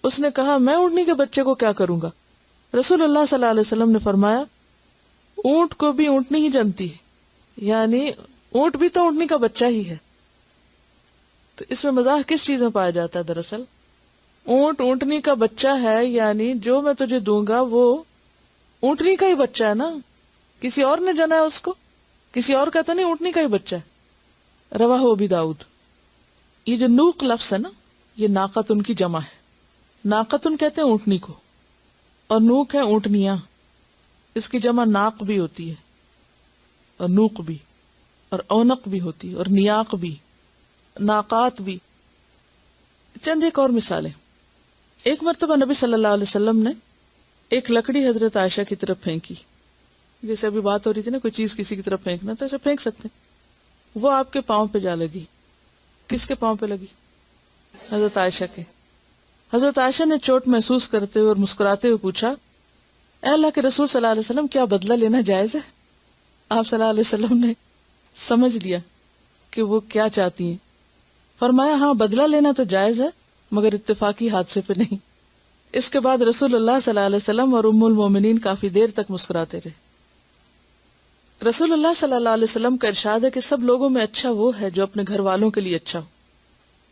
اس نے کہا میں اونٹنی کے بچے کو کیا کروں گا؟ رسول اللہ صلی اللہ علیہ وسلم نے فرمایا اونٹ کو بھی اونٹنی ہی جنتی ہے، یعنی اونٹ بھی تو اونٹنی کا بچہ ہی ہے۔ تو اس میں مزاح کس چیز میں پایا جاتا ہے؟ دراصل اونٹ اونٹنی کا بچہ ہے، یعنی جو میں تجھے دوں گا وہ اونٹنی کا ہی بچہ ہے نا، کسی اور نے جنا ہے اس کو، کسی اور کا تو نہیں، اونٹنی کا ہی بچہ ہے۔ رواہ ابی داؤد۔ یہ جو نوق لفظ ہے نا، یہ ناقتن کی جمع ہے، ناقتن کہتے ہیں اونٹنی کو، اور نوق ہے اونٹنیاں، اس کی جمع ناق بھی ہوتی ہے اور نوق بھی، اور اونق بھی ہوتی ہے، اور نیاق بھی، ناقات بھی۔ چند ایک اور مثالیں۔ ایک مرتبہ نبی صلی اللہ علیہ وسلم نے ایک لکڑی حضرت عائشہ کی طرف پھینکی، جیسے ابھی بات ہو رہی تھی نا، کوئی چیز کسی کی طرف پھینکنا تو ایسے پھینک سکتے ہیں، وہ آپ کے پاؤں پہ جا لگی۔ کس کے پاؤں پہ لگی؟ حضرت عائشہ کے۔ حضرت عائشہ نے چوٹ محسوس کرتے ہوئے اور مسکراتے ہوئے پوچھا، اے اللہ کے رسول صلی اللہ علیہ وسلم، کیا بدلہ لینا جائز ہے؟ آپ صلی اللہ علیہ وسلم نے سمجھ لیا کہ وہ کیا چاہتی ہیں، فرمایا ہاں بدلہ لینا تو جائز ہے، مگر اتفاقی حادثے پہ نہیں۔ اس کے بعد رسول اللہ صلی اللہ علیہ وسلم اور ام المومنین کافی دیر تک مسکراتے رہے۔ رسول اللہ صلی اللہ علیہ وسلم کا ارشاد ہے کہ سب لوگوں میں اچھا وہ ہے جو اپنے گھر والوں کے لیے اچھا ہو،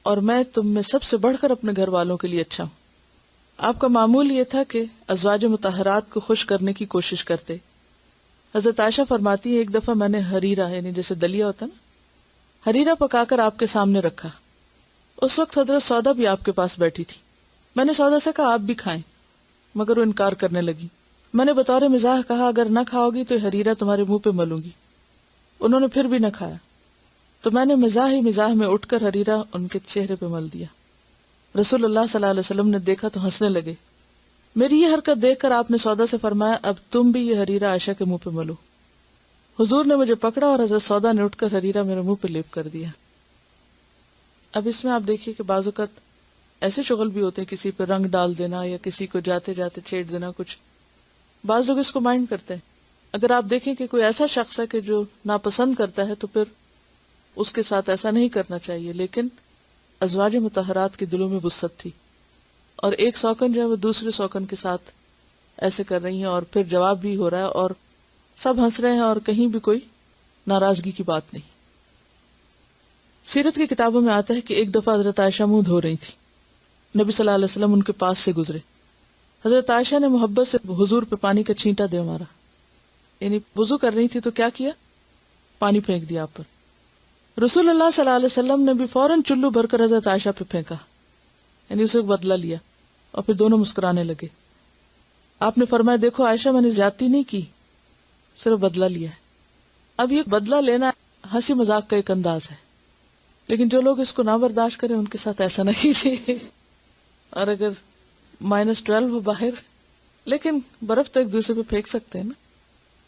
اور میں تم میں سب سے بڑھ کر اپنے گھر والوں کے لیے اچھا ہوں۔ آپ کا معمول یہ تھا کہ ازواج مطہرات کو خوش کرنے کی کوشش کرتے۔ حضرت عائشہ فرماتی ہے ایک دفعہ میں نے حریرہ، یعنی جیسے دلیا ہوتا نا، حریرہ پکا کر آپ کے سامنے رکھا۔ اس وقت حضرت سودا بھی آپ کے پاس بیٹھی تھی۔ میں نے سودا سے کہا آپ بھی کھائیں، مگر وہ انکار کرنے لگی۔ میں نے بطور مزاح کہا اگر نہ کھاؤ گی تو حریرہ تمہارے منہ پہ ملوں گی۔ انہوں نے پھر بھی نہ کھایا، تو میں نے مزاح میں اٹھ کر حریرہ ان کے چہرے پہ مل دیا۔ رسول اللہ صلی اللہ علیہ وسلم نے دیکھا تو ہنسنے لگے۔ میری یہ حرکت دیکھ کر آپ نے سودا سے فرمایا اب تم بھی یہ حریرہ عائشہ کے منہ پہ ملو۔ حضور نے مجھے پکڑا اور حضرت سودا نے اٹھ کر حریرہ میرے منہ پہ لیپ کر دیا۔ اب اس میں آپ دیکھیے کہ بعض اوقات ایسے شغل بھی ہوتے ہیں، کسی پہ رنگ ڈال دینا یا کسی کو جاتے جاتے چھیڑ دینا، کچھ بعض لوگ اس کو مائنڈ کرتے ہیں۔ اگر آپ دیکھیں کہ کوئی ایسا شخص ہے کہ جو ناپسند کرتا ہے تو پھر اس کے ساتھ ایسا نہیں کرنا چاہیے، لیکن ازواج مطہرات کے دلوں میں وسعت تھی، اور ایک سوکن جو ہے وہ دوسرے سوکن کے ساتھ ایسے کر رہی ہیں، اور پھر جواب بھی ہو رہا ہے اور سب ہنس رہے ہیں اور کہیں بھی کوئی ناراضگی کی بات نہیں۔ سیرت کی کتابوں میں آتا ہے کہ ایک دفعہ حضرت عائشہ منہ دھو رہی تھی، نبی صلی اللہ علیہ وسلم ان کے پاس سے گزرے۔ حضرت عائشہ نے محبت سے حضور پہ پانی کا چھینٹا دے مارا، یعنی وضو کر رہی تھی تو کیا کیا، پانی پھینک دیا آپ پر۔ رسول اللہ صلی اللہ علیہ وسلم نے بھی فوراً چلو بھر کر حضرت عائشہ پہ پھینکا، یعنی اسے بدلہ لیا۔ اور پھر دونوں مسکرانے لگے. آپ نے فرمایا دیکھو عائشہ میں نے زیادتی نہیں کی، صرف بدلہ لیا ہے. اب یہ بدلہ لینا ہنسی مذاق کا ایک انداز ہے، لیکن جو لوگ اس کو نہ برداشت کریں ان کے ساتھ ایسا نہ کیجیے. اور اگر -12 ہو باہر، لیکن برف تو ایک دوسرے پہ پھینک سکتے ہیں نا،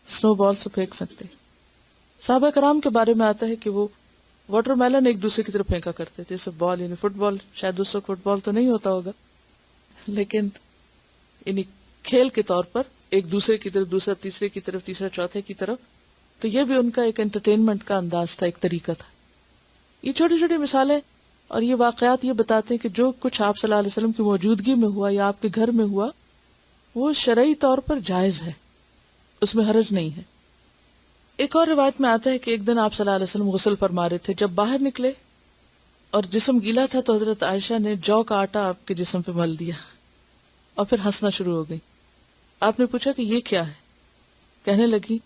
سنو بال سے پھینک سکتے ہیں. صحابہ کرام کے بارے میں آتا ہے کہ وہ واٹر میلن ایک دوسرے کی طرف پھینکا کرتے تھے، جیسے بال، یعنی فٹ بال. شاید اس وقت فٹ بال تو نہیں ہوتا ہوگا، لیکن یعنی کھیل کے طور پر ایک دوسرے کی طرف، دوسرا تیسرے کی طرف، تیسرا چوتھے کی طرف. تو یہ بھی ان کا ایک انٹرٹینمنٹ کا انداز تھا، ایک طریقہ تھا. یہ چھوٹی چھوٹی مثالیں اور یہ واقعات یہ بتاتے ہیں کہ جو کچھ آپ صلی اللہ علیہ وسلم کی موجودگی میں ہوا یا آپ کے گھر میں ہوا وہ شرعی طور پر جائز ہے، اس میں حرج نہیں ہے. ایک اور روایت میں آتا ہے کہ ایک دن آپ صلی اللہ علیہ وسلم غسل فرما رہے تھے. جب باہر نکلے اور جسم گیلا تھا تو حضرت عائشہ نے جو کا آٹا آپ کے جسم پہ مل دیا اور پھر ہنسنا شروع ہو گئی. آپ نے پوچھا کہ یہ کیا ہے؟ کہنے لگی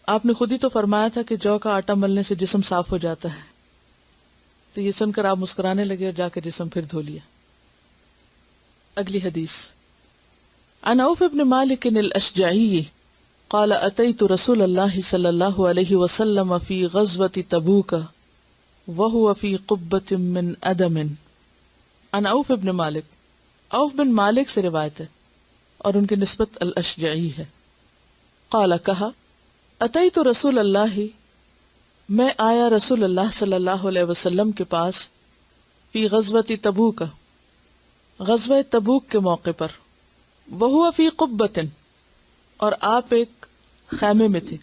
آپ نے خود ہی تو فرمایا تھا کہ جو کا آٹا ملنے سے جسم صاف ہو جاتا ہے. تو یہ سن کر آپ مسکرانے لگے اور جا کے جسم پھر دھو لیا. اگلی حدیث عن عوف بن مالک الاشجعی قال اتيت رسول الله صلى الله عليه وسلم في غزوة تبوك وهو في قبة من ادم. عن عوف بن مالک، عوف بن مالک سے روایت ہے اور ان کی نسبت الاشجعی ہے. قال کہا اتيت رسول اللہ، میں آیا رسول اللہ صلی اللہ علیہ وسلم کے پاس فی غزوة تبوک، غزوہ تبوک کے موقع پر، وہو فی قبۃ، اور آپ ایک خیمے میں تھے.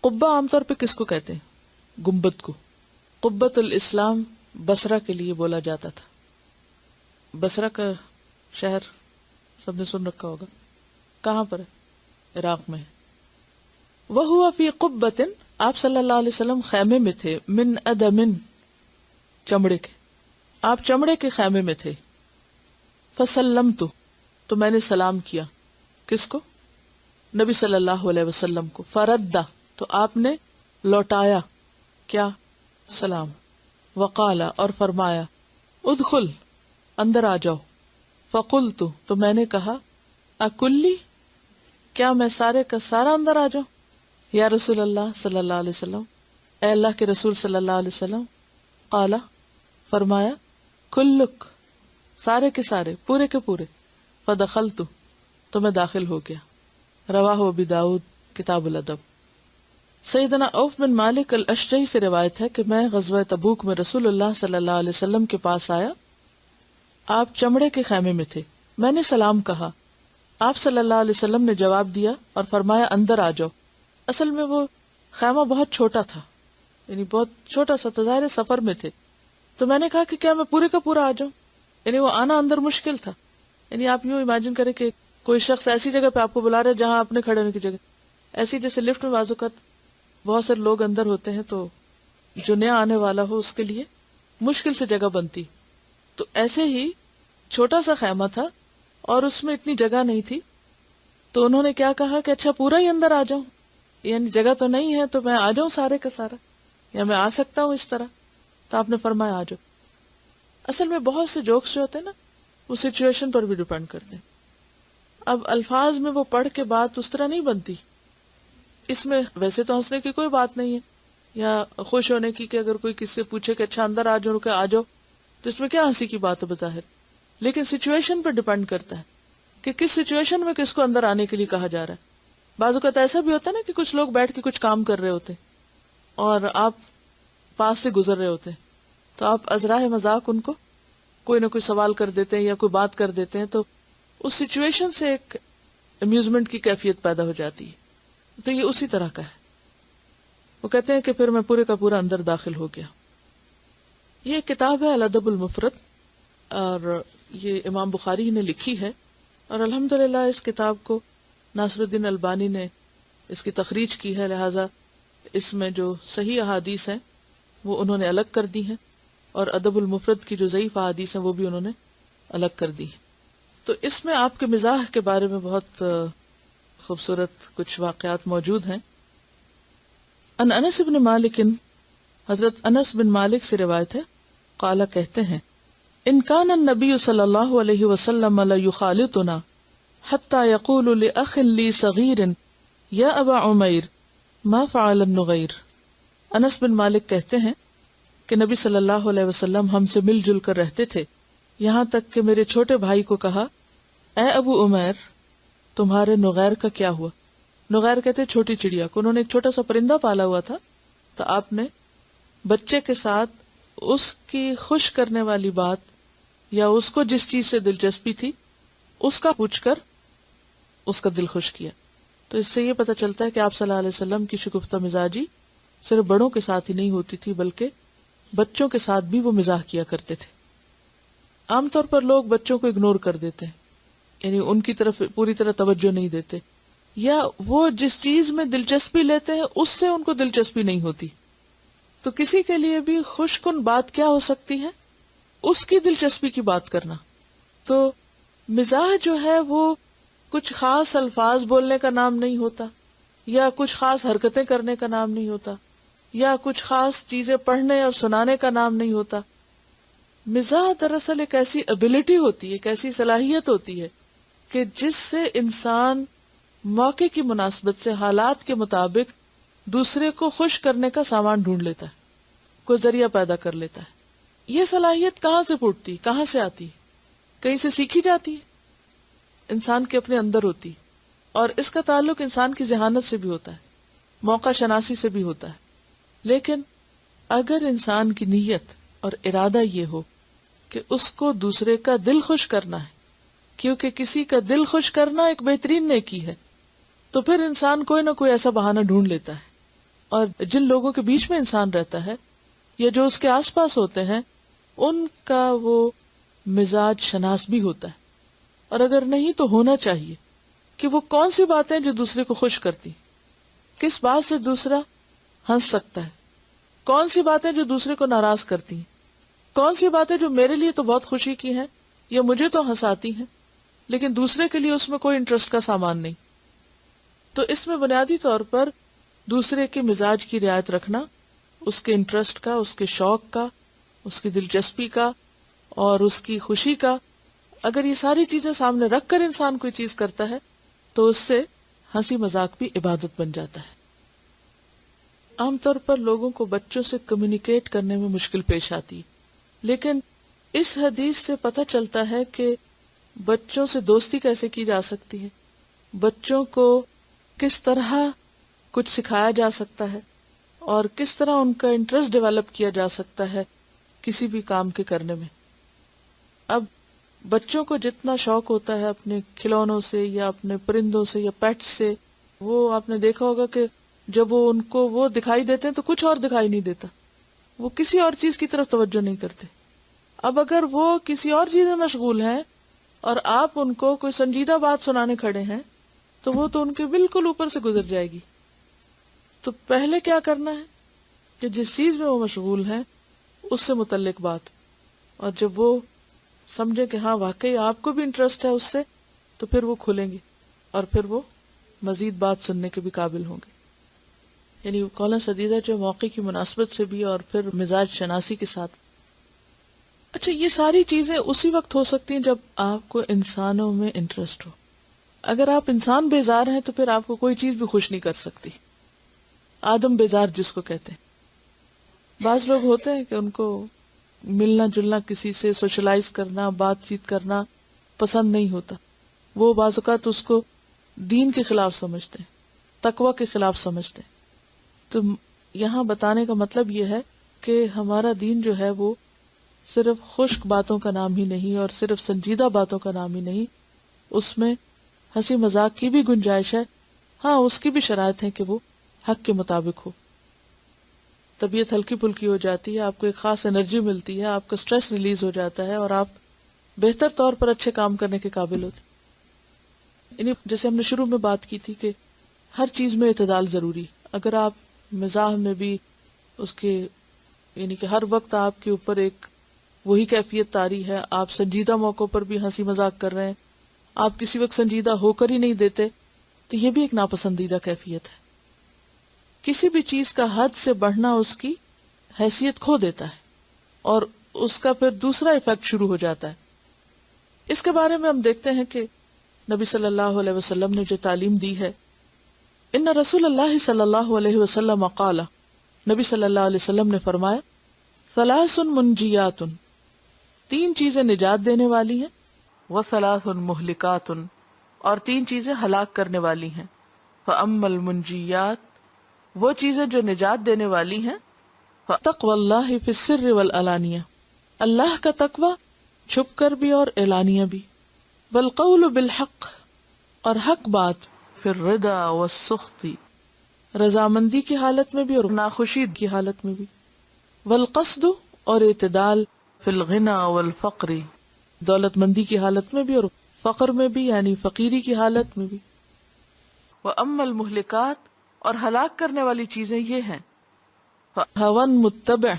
قبہ عام طور پہ کس کو کہتے ہیں؟ گنبد کو. قبۃ الاسلام بصرہ کے لیے بولا جاتا تھا. بصرہ کا شہر سب نے سن رکھا ہوگا، کہاں پر ہے؟ عراق میں ہے. وہو فی قبۃ، آپ صلی اللہ علیہ وسلم خیمے میں تھے، من ادم، چمڑے کے. آپ چمڑے کے خیمے میں تھے. فسلمت، تو میں نے سلام کیا. کس کو؟ نبی صلی اللہ علیہ وسلم کو. فردا، تو آپ نے لوٹایا کیا؟ سلام. وقال، اور فرمایا ادخل، اندر آ جاؤ. فقلت، تو میں نے کہا اکلی، کیا میں سارے کا سارا اندر آ جاؤں؟ یا رسول اللہ صلی اللہ علیہ وسلم، اے اللہ کے رسول صلی اللہ علیہ وسلم. قال، فرمایا کلک، سارے کے سارے، پورے کے پورے. فدخلت، تو میں داخل ہو گیا. رواہ ابی داؤد کتاب الادب. سیدنا عوف بن مالک الاشجعی سے روایت ہے کہ میں غزوہ تبوک میں رسول اللہ صلی اللہ علیہ وسلم کے پاس آیا. آپ چمڑے کے خیمے میں تھے. میں نے سلام کہا. آپ صلی اللہ علیہ وسلم نے جواب دیا اور فرمایا اندر آ جاؤ. اصل میں وہ خیمہ بہت چھوٹا تھا، یعنی بہت چھوٹا سا تھا، ظاہر سفر میں تھے. تو میں نے کہا کہ کیا میں پورے کا پورا آ جاؤں؟ یعنی وہ آنا اندر مشکل تھا. یعنی آپ یوں امیجن کریں کہ کوئی شخص ایسی جگہ پہ آپ کو بلا رہا ہے جہاں آپ نے کھڑے ہونے کی جگہ، ایسی جیسے لفٹ میں بعض اوقات بہت سارے لوگ اندر ہوتے ہیں تو جو نیا آنے والا ہو اس کے لیے مشکل سے جگہ بنتی. تو ایسے ہی چھوٹا سا خیمہ تھا اور اس میں اتنی جگہ نہیں تھی. تو انہوں نے کیا کہا کہ اچھا پورا ہی اندر آ جاؤں، یعنی جگہ تو نہیں ہے تو میں آ جاؤں سارے کا سارا، یا میں آ سکتا ہوں اس طرح؟ تو آپ نے فرمایا آ جاؤ. اصل میں بہت سے جوکس جو ہوتے ہیں نا وہ سچویشن پر بھی ڈیپینڈ کرتے ہیں. اب الفاظ میں وہ پڑھ کے بات اس طرح نہیں بنتی. اس میں ویسے تو ہنسنے کی کوئی بات نہیں ہے یا خوش ہونے کی کہ اگر کوئی کسی سے پوچھے کہ اچھا اندر آ جاؤ، کہ آ جاؤ، تو اس میں کیا ہنسی کی بات ہے بظاہر. لیکن سچویشن پر ڈیپینڈ کرتا ہے کہ کس سچویشن میں کس کو اندر آنے کے لیے کہا جا رہا ہے. بعض اوقات ایسا بھی ہوتا ہے نا کہ کچھ لوگ بیٹھ کے کچھ کام کر رہے ہوتے اور آپ پاس سے گزر رہے ہوتے، تو آپ ازراہ مذاق ان کو کوئی نہ کوئی سوال کر دیتے ہیں یا کوئی بات کر دیتے ہیں، تو اس سچویشن سے ایک امیوزمنٹ کی کیفیت پیدا ہو جاتی ہے. تو یہ اسی طرح کا ہے. وہ کہتے ہیں کہ پھر میں پورے کا پورا اندر داخل ہو گیا. یہ کتاب ہے الادب المفرد اور یہ امام بخاری نے لکھی ہے، اور الحمدللہ اس کتاب کو ناصر الدین البانی نے اس کی تخریج کی ہے، لہٰذا اس میں جو صحیح احادیث ہیں وہ انہوں نے الگ کر دی ہیں، اور ادب المفرد کی جو ضعیف احادیث ہیں وہ بھی انہوں نے الگ کر دی ہیں. تو اس میں آپ کے مزاح کے بارے میں بہت خوبصورت کچھ واقعات موجود ہیں. ان انس بن مالک، حضرت انس بن مالک سے روایت ہے، قالا کہتے ہیں ان کان النبی صلی اللہ علیہ وسلم لیخالطنا حتی یقول لأخ لی صغیر یا ابا عمیر ما فعل النغیر. انس بن مالک کہتے ہیں کہ نبی صلی اللہ علیہ وسلم ہم سے مل جل کر رہتے تھے، یہاں تک کہ میرے چھوٹے بھائی کو کہا اے ابو عمیر تمہارے نغیر کا کیا ہوا. نغیر کہتے چھوٹی چڑیا کو. انہوں نے ایک چھوٹا سا پرندہ پالا ہوا تھا، تو آپ نے بچے کے ساتھ اس کی خوش کرنے والی بات یا اس کو جس چیز سے دلچسپی تھی اس کا پوچھ کر اس کا دل خوش کیا. تو اس سے یہ پتہ چلتا ہے کہ آپ صلی اللہ علیہ وسلم کی شگفتہ مزاجی صرف بڑوں کے ساتھ ہی نہیں ہوتی تھی بلکہ بچوں کے ساتھ بھی وہ مزاح کیا کرتے تھے. عام طور پر لوگ بچوں کو اگنور کر دیتے ہیں، یعنی ان کی طرف پوری طرح توجہ نہیں دیتے، یا وہ جس چیز میں دلچسپی لیتے ہیں اس سے ان کو دلچسپی نہیں ہوتی. تو کسی کے لیے بھی خوش کن بات کیا ہو سکتی ہے؟ اس کی دلچسپی کی بات کرنا. تو مزاح جو ہے وہ کچھ خاص الفاظ بولنے کا نام نہیں ہوتا، یا کچھ خاص حرکتیں کرنے کا نام نہیں ہوتا، یا کچھ خاص چیزیں پڑھنے اور سنانے کا نام نہیں ہوتا. مزاح دراصل ایک ایسی ابیلٹی ہوتی ہے، ایک ایسی صلاحیت ہوتی ہے کہ جس سے انسان موقع کی مناسبت سے حالات کے مطابق دوسرے کو خوش کرنے کا سامان ڈھونڈ لیتا ہے، کوئی ذریعہ پیدا کر لیتا ہے. یہ صلاحیت کہاں سے پھوٹتی، کہاں سے آتی؟ کہیں سے سیکھی جاتی ہے، انسان کے اپنے اندر ہوتی، اور اس کا تعلق انسان کی ذہانت سے بھی ہوتا ہے، موقع شناسی سے بھی ہوتا ہے. لیکن اگر انسان کی نیت اور ارادہ یہ ہو کہ اس کو دوسرے کا دل خوش کرنا ہے، کیونکہ کسی کا دل خوش کرنا ایک بہترین نیکی ہے، تو پھر انسان کوئی نہ کوئی ایسا بہانہ ڈھونڈ لیتا ہے. اور جن لوگوں کے بیچ میں انسان رہتا ہے یا جو اس کے آس پاس ہوتے ہیں ان کا وہ مزاج شناس بھی ہوتا ہے. اور اگر نہیں تو ہونا چاہیے کہ وہ کون سی باتیں جو دوسرے کو خوش کرتی، کس بات سے دوسرا ہنس سکتا ہے، کون سی باتیں جو دوسرے کو ناراض کرتی ہیں، کون سی باتیں جو میرے لیے تو بہت خوشی کی ہیں یا مجھے تو ہنساتی ہیں لیکن دوسرے کے لیے اس میں کوئی انٹرسٹ کا سامان نہیں. تو اس میں بنیادی طور پر دوسرے کے مزاج کی رعایت رکھنا، اس کے انٹرسٹ کا، اس کے شوق کا، اس کی دلچسپی کا اور اس کی خوشی کا، اگر یہ ساری چیزیں سامنے رکھ کر انسان کوئی چیز کرتا ہے تو اس سے ہنسی مذاق بھی عبادت بن جاتا ہے. عام طور پر لوگوں کو بچوں سے کمیونیکیٹ کرنے میں مشکل پیش آتی، لیکن اس حدیث سے پتہ چلتا ہے کہ بچوں سے دوستی کیسے کی جا سکتی ہے، بچوں کو کس طرح کچھ سکھایا جا سکتا ہے اور کس طرح ان کا انٹرسٹ ڈیولپ کیا جا سکتا ہے کسی بھی کام کے کرنے میں. اب بچوں کو جتنا شوق ہوتا ہے اپنے کھلونوں سے یا اپنے پرندوں سے یا پیٹ سے، وہ آپ نے دیکھا ہوگا کہ جب وہ ان کو وہ دکھائی دیتے ہیں تو کچھ اور دکھائی نہیں دیتا، وہ کسی اور چیز کی طرف توجہ نہیں کرتے. اب اگر وہ کسی اور چیز میں مشغول ہیں اور آپ ان کو کوئی سنجیدہ بات سنانے کھڑے ہیں تو وہ تو ان کے بالکل اوپر سے گزر جائے گی. تو پہلے کیا کرنا ہے کہ جس چیز میں وہ مشغول ہیں اس سے متعلق بات، اور جب وہ سمجھے کہ ہاں واقعی آپ کو بھی انٹرسٹ ہے اس سے، تو پھر وہ کھلیں گے اور پھر وہ مزید بات سننے کے بھی قابل ہوں گے. یعنی قولاً سدیدہ جو موقع کی مناسبت سے بھی اور پھر مزاج شناسی کے ساتھ. اچھا، یہ ساری چیزیں اسی وقت ہو سکتی ہیں جب آپ کو انسانوں میں انٹرسٹ ہو. اگر آپ انسان بیزار ہیں تو پھر آپ کو کوئی چیز بھی خوش نہیں کر سکتی. آدم بیزار جس کو کہتے ہیں. بعض لوگ ہوتے ہیں کہ ان کو ملنا جلنا، کسی سے سوشلائز کرنا، بات چیت کرنا پسند نہیں ہوتا. وہ بعض اوقات اس کو دین کے خلاف سمجھتے ہیں، تقوی کے خلاف سمجھتے ہیں. تو یہاں بتانے کا مطلب یہ ہے کہ ہمارا دین جو ہے وہ صرف خشک باتوں کا نام ہی نہیں اور صرف سنجیدہ باتوں کا نام ہی نہیں، اس میں ہنسی مذاق کی بھی گنجائش ہے. ہاں، اس کی بھی شرائط ہے کہ وہ حق کے مطابق ہو. طبیعت ہلکی پھلکی ہو جاتی ہے، آپ کو ایک خاص انرجی ملتی ہے، آپ کا سٹریس ریلیز ہو جاتا ہے اور آپ بہتر طور پر اچھے کام کرنے کے قابل ہوتے. یعنی جیسے ہم نے شروع میں بات کی تھی کہ ہر چیز میں اعتدال ضروری. اگر آپ مزاح میں بھی اس کے یعنی کہ ہر وقت آپ کے اوپر ایک وہی کیفیت طاری ہے، آپ سنجیدہ موقعوں پر بھی ہنسی مذاق کر رہے ہیں، آپ کسی وقت سنجیدہ ہو کر ہی نہیں دیتے، تو یہ بھی ایک ناپسندیدہ کیفیت ہے. کسی بھی چیز کا حد سے بڑھنا اس کی حیثیت کھو دیتا ہے اور اس کا پھر دوسرا ایفیکٹ شروع ہو جاتا ہے. اس کے بارے میں ہم دیکھتے ہیں کہ نبی صلی اللہ علیہ وسلم نے جو تعلیم دی ہے، ان رسول اللہ صلی اللہ علیہ وسلم قال، نبی صلی اللہ علیہ وسلم نے فرمایا، ثلاث منجیات، تین چیزیں نجات دینے والی ہیں، وثلاث مہلکات، اور تین چیزیں ہلاک کرنے والی ہیں. فاما المنجیات، وہ چیزیں جو نجات دینے والی ہیں، فتقوی اللہ فی السر والعلانیہ، اللہ کا تقوی چھپ کر بھی اور اعلانیہ بھی، والقول بالحق، اور حق بات، فی الرضا والسخط، رضامندی کی حالت میں بھی اور ناخوشی کی حالت میں بھی، والقصد، اور اعتدال، فی الغنى والفقر، دولت مندی کی حالت میں بھی اور فقر میں بھی، یعنی فقیری کی حالت میں بھی. وَأَمَّا الْمُهْلِكَاتِ، اور ہلاک کرنے والی چیزیں یہ ہیں، هَوًى مُتَّبِعٌ،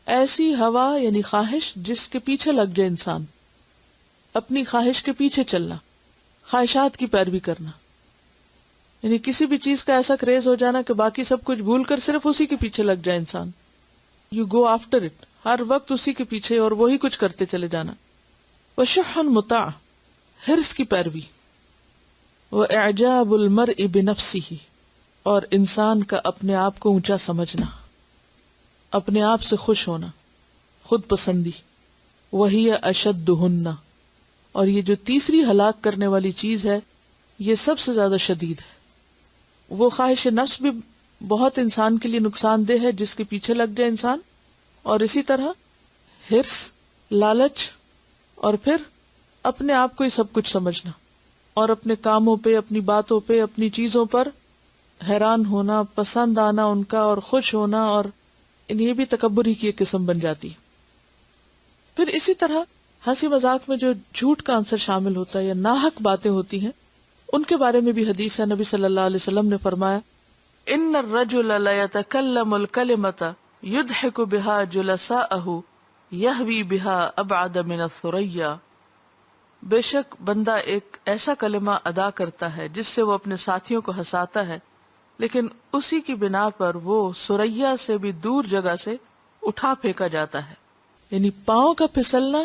ایسی ہوا یعنی خواہش جس کے پیچھے لگ جائے انسان، اپنی خواہش کے پیچھے چلنا، خواہشات کی پیروی کرنا، یعنی کسی بھی چیز کا ایسا کریز ہو جانا کہ باقی سب کچھ بھول کر صرف اسی کے پیچھے لگ جائے انسان. یو گو آفٹر اٹ، ہر وقت اسی کے پیچھے اور وہی کچھ کرتے چلے جانا. وَشُحٌّ مُطَاعٌ، حرص کی پیروی. وَإِعْجَابُ الْمَرْءِ بِنَفْسِهِ، اور انسان کا اپنے آپ کو اونچا سمجھنا، اپنے آپ سے خوش ہونا، خود پسندی. وَهِيَ أَشَدُّهُنَّ، اور یہ جو تیسری ہلاک کرنے والی چیز ہے یہ سب سے زیادہ شدید ہے. وہ خواہش نفس بھی بہت انسان کے لیے نقصان دہ ہے جس کے پیچھے لگ جائے انسان، اور اسی طرح حرص، لالچ، اور پھر اپنے آپ کو ہی سب کچھ سمجھنا، اور اپنے کاموں پہ، اپنی باتوں پہ، اپنی چیزوں پر حیران ہونا، پسند آنا ان کا اور خوش ہونا، اور یہ بھی تکبر ہی کی ایک قسم بن جاتی. پھر اسی طرح ہنسی مذاق میں جو جھوٹ کا عنصر شامل ہوتا ہے یا ناحق باتیں ہوتی ہیں، ان کے بارے میں بھی حدیث ہے. نبی صلی اللہ علیہ وسلم نے فرمایا، ان الرجل لیتکلم الکلمۃ یضحک بها جلساءہ یہوی بها ابعد من الثریا، بے شک بندہ ایک ایسا کلمہ ادا کرتا ہے جس سے وہ اپنے ساتھیوں کو ہنساتا ہے، لیکن اسی کی بنا پر وہ سریا سے بھی دور جگہ سے اٹھا پھینکا جاتا ہے. یعنی پاؤں کا پھسلنا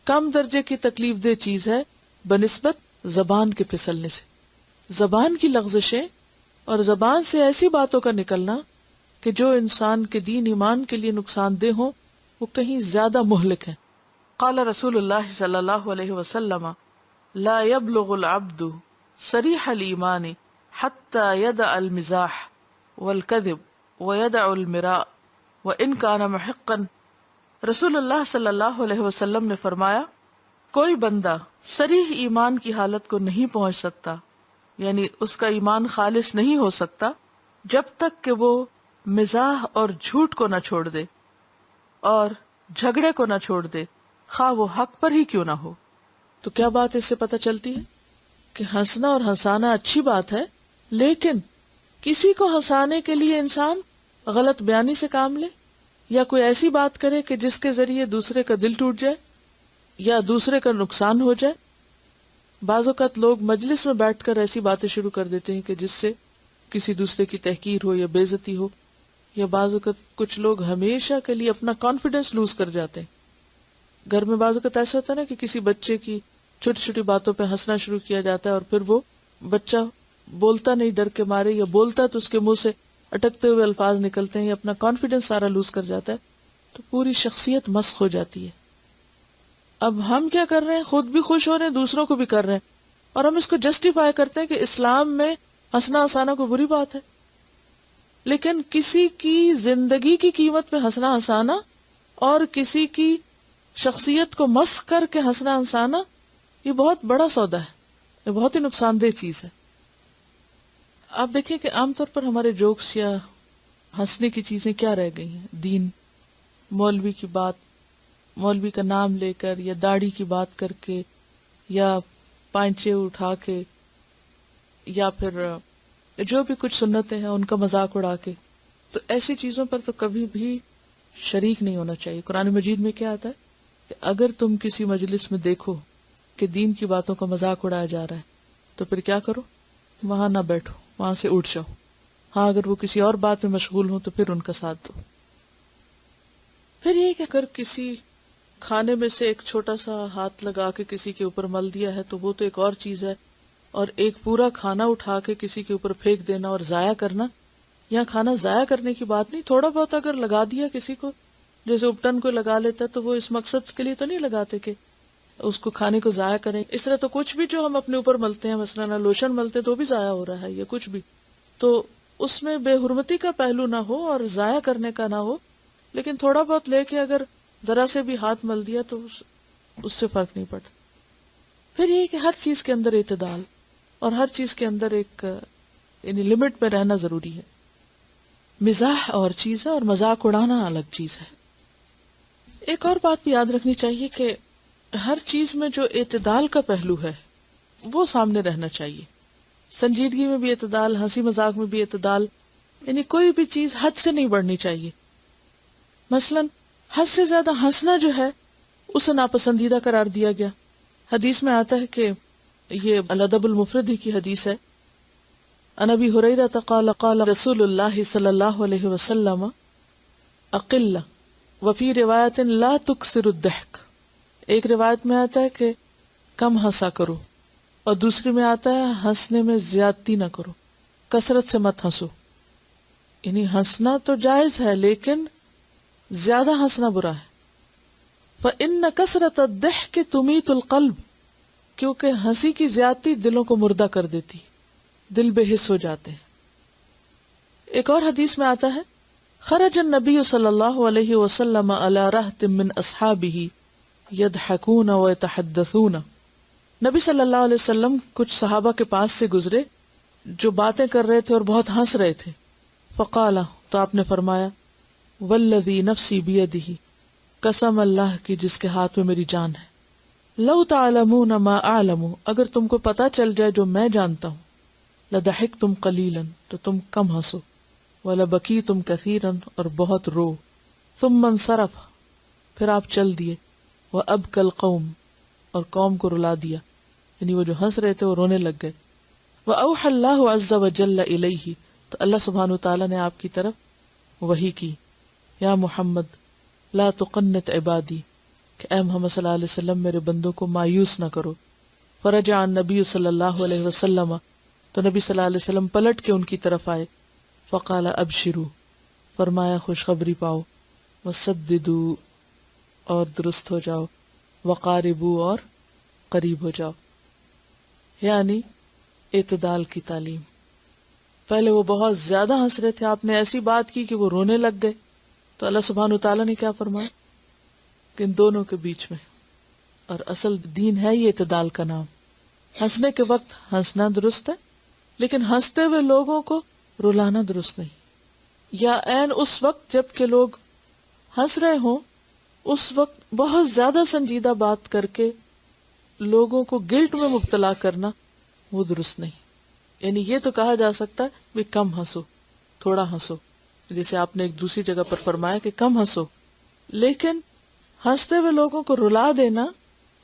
کم درجے کی تکلیف دہ چیز ہے بنسبت زبان کے پھسلنے سے. زبان کی لغزشیں اور زبان سے ایسی باتوں کا نکلنا کہ جو انسان کے دین ایمان کے لیے نقصان دہ ہوں، وہ کہیں زیادہ مہلک ہیں. قال رسول اللہ صلی اللہ علیہ وسلم، لا يبلغ العبد صریح الایمان حتی یدع المزاح والکذب ویدع المراء وان کان محقا. رسول اللہ صلی اللہ علیہ وسلم نے فرمایا، کوئی بندہ صریح ایمان کی حالت کو نہیں پہنچ سکتا، یعنی اس کا ایمان خالص نہیں ہو سکتا جب تک کہ وہ مزاح اور جھوٹ کو نہ چھوڑ دے اور جھگڑے کو نہ چھوڑ دے، خواہ وہ حق پر ہی کیوں نہ ہو. تو کیا بات اس سے پتہ چلتی ہے کہ ہنسنا اور ہنسانا اچھی بات ہے، لیکن کسی کو ہنسانے کے لیے انسان غلط بیانی سے کام لے یا کوئی ایسی بات کرے کہ جس کے ذریعے دوسرے کا دل ٹوٹ جائے یا دوسرے کا نقصان ہو جائے. بعض اوقات لوگ مجلس میں بیٹھ کر ایسی باتیں شروع کر دیتے ہیں کہ جس سے کسی دوسرے کی تحقیر ہو یا بے عزتی ہو، یا بعض اوقات کچھ لوگ ہمیشہ کے لیے اپنا کانفیڈنس لوز کر جاتے ہیں. گھر میں بعض اوقات ایسا ہوتا ہے نا کہ کسی بچے کی چھوٹی چھوٹی باتوں پہ ہنسنا شروع کیا جاتا ہے، اور پھر وہ بچہ بولتا نہیں ڈر کے مارے، یا بولتا تو اس کے منہ سے اٹکتے ہوئے الفاظ نکلتے ہیں، یا اپنا کانفیڈنس سارا لوز کر جاتا ہے، تو پوری شخصیت مسخ ہو جاتی ہے. اب ہم کیا کر رہے ہیں؟ خود بھی خوش ہو رہے ہیں، دوسروں کو بھی کر رہے ہیں، اور ہم اس کو جسٹیفائی کرتے ہیں کہ اسلام میں ہنسنا ہنسانا کوئی بری بات ہے. لیکن کسی کی زندگی کی قیمت پہ ہنسنا ہنسانا اور کسی کی شخصیت کو مسخ کر کے ہنسنا ہنسانا، یہ بہت بڑا سودا ہے، یہ بہت ہی نقصان دہ چیز ہے. آپ دیکھیں کہ عام طور پر ہمارے جوکس یا ہنسنے کی چیزیں کیا رہ گئی ہیں؟ دین، مولوی کی بات، مولوی کا نام لے کر یا داڑھی کی بات کر کے یا پائنچے اٹھا کے یا پھر جو بھی کچھ سنتیں ہیں ان کا مذاق اڑا کے. تو ایسی چیزوں پر تو کبھی بھی شریک نہیں ہونا چاہیے. قرآن مجید میں کیا آتا ہے کہ اگر تم کسی مجلس میں دیکھو کہ دین کی باتوں کا مذاق اڑایا جا رہا ہے تو پھر کیا کرو؟ وہاں نہ بیٹھو، وہاں سے اٹھ جاؤ. ہاں اگر وہ کسی اور بات میں مشغول ہوں تو پھر ان کا ساتھ دو. پھر یہ کہ اگر کسی کھانے میں سے ایک چھوٹا سا ہاتھ لگا کے کسی کے اوپر مل دیا ہے تو وہ تو ایک اور چیز ہے، اور ایک پورا کھانا اٹھا کے کسی کے اوپر پھینک دینا اور ضائع کرنا، یہاں کھانا ضائع کرنے کی بات نہیں، تھوڑا بہت اگر لگا دیا کسی کو، جیسے اپٹن کو لگا لیتا تو وہ اس مقصد کے لیے تو نہیں لگاتے کہ اس کو کھانے کو ضائع کریں. اس طرح تو کچھ بھی جو ہم اپنے اوپر ملتے ہیں، مثلا لوشن ملتے تو بھی ضائع ہو رہا ہے یا کچھ بھی، تو اس میں بے حرمتی کا پہلو نہ ہو اور ضائع کرنے کا نہ ہو، لیکن تھوڑا بہت لے کے اگر ذرا سے بھی ہاتھ مل دیا تو اس سے فرق نہیں پڑتا. پھر یہ کہ ہر چیز کے اندر اعتدال اور ہر چیز کے اندر ایک یعنی لمٹ میں رہنا ضروری ہے. مزاح اور چیز ہے اور مذاق اڑانا الگ چیز ہے. ایک اور بات بھی یاد رکھنی چاہیے کہ ہر چیز میں جو اعتدال کا پہلو ہے وہ سامنے رہنا چاہیے. سنجیدگی میں بھی اعتدال، ہنسی مذاق میں بھی اعتدال، یعنی کوئی بھی چیز حد سے نہیں بڑھنی چاہیے. مثلا حد سے زیادہ ہنسنا جو ہے اسے ناپسندیدہ قرار دیا گیا. حدیث میں آتا ہے کہ یہ الادب المفرد ہی کی حدیث ہے، عن ابی ہریرہ قال قال رسول اللہ صلی اللہ علیہ وسلم اقل وفی روایت لا تکثر الضحک. ایک روایت میں آتا ہے کہ کم ہنسا کرو، اور دوسری میں آتا ہے ہنسنے میں زیادتی نہ کرو، کثرت سے مت ہنسو. یعنی ہنسنا تو جائز ہے لیکن زیادہ ہنسنا برا ہے. فإن کثرت الضحک تمیت القلب، کیونکہ ہنسی کی زیادتی دلوں کو مردہ کر دیتی، دل بے حس ہو جاتے ہیں. ایک اور حدیث میں آتا ہے خرج النبی صلی اللہ علیہ وسلم علی رہط من اصحابہ یضحکون ویتحدثون. نبی صلی اللہ علیہ وسلم کچھ صحابہ کے پاس سے گزرے جو باتیں کر رہے تھے اور بہت ہنس رہے تھے. فقال، تو آپ نے فرمایا والذی نفسی بیدہ، قسم اللہ کی جس کے ہاتھ میں میری جان ہے، لو تعلمون ما اعلم، اگر تم کو پتا چل جائے جو میں جانتا ہوں، لضحکتم قلیلا، تو تم کم ہنسو، ولبکیتم کثیرا، اور بہت رو. ثم انصرف، پھر آپ چل دیے، وابکی القوم، اور قوم کو رلا دیا، یعنی وہ جو ہنس رہے تھے وہ رونے لگ گئے. وأوحى اللہ عز وجل الیہ، تو اللہ سبحانہ وتعالی نے آپ کی طرف وحی کی، یا محمد لا تقنط عبادی، کہ اے محمد صلی اللہ علیہ وسلم میرے بندوں کو مایوس نہ کرو. فرجع النبی صلی اللہ علیہ وسلم، تو نبی صلی اللہ علیہ وسلم پلٹ کے ان کی طرف آئے. فقال ابشروا، فرمایا خوشخبری پاؤ. وسددوا، اور درست ہو جاؤ. وقاربوا، اور قریب ہو جاؤ. یعنی اعتدال کی تعلیم. پہلے وہ بہت زیادہ ہنس رہے تھے، آپ نے ایسی بات کی کہ وہ رونے لگ گئے، تو اللہ سبحانہ وتعالیٰ نے کیا فرمایا کہ ان دونوں کے بیچ میں، اور اصل دین ہے یہ اعتدال کا نام. ہنسنے کے وقت ہنسنا درست ہے، لیکن ہنستے ہوئے لوگوں کو رلانا درست نہیں. یا عین اس وقت جب کہ لوگ ہنس رہے ہوں اس وقت بہت زیادہ سنجیدہ بات کر کے لوگوں کو گلٹ میں مبتلا کرنا، وہ درست نہیں. یعنی یہ تو کہا جا سکتا ہے بھی کم ہنسو، تھوڑا ہنسو، جیسے آپ نے ایک دوسری جگہ پر فرمایا کہ کم ہنسو. لیکن ہنستے ہوئے لوگوں کو رلا دینا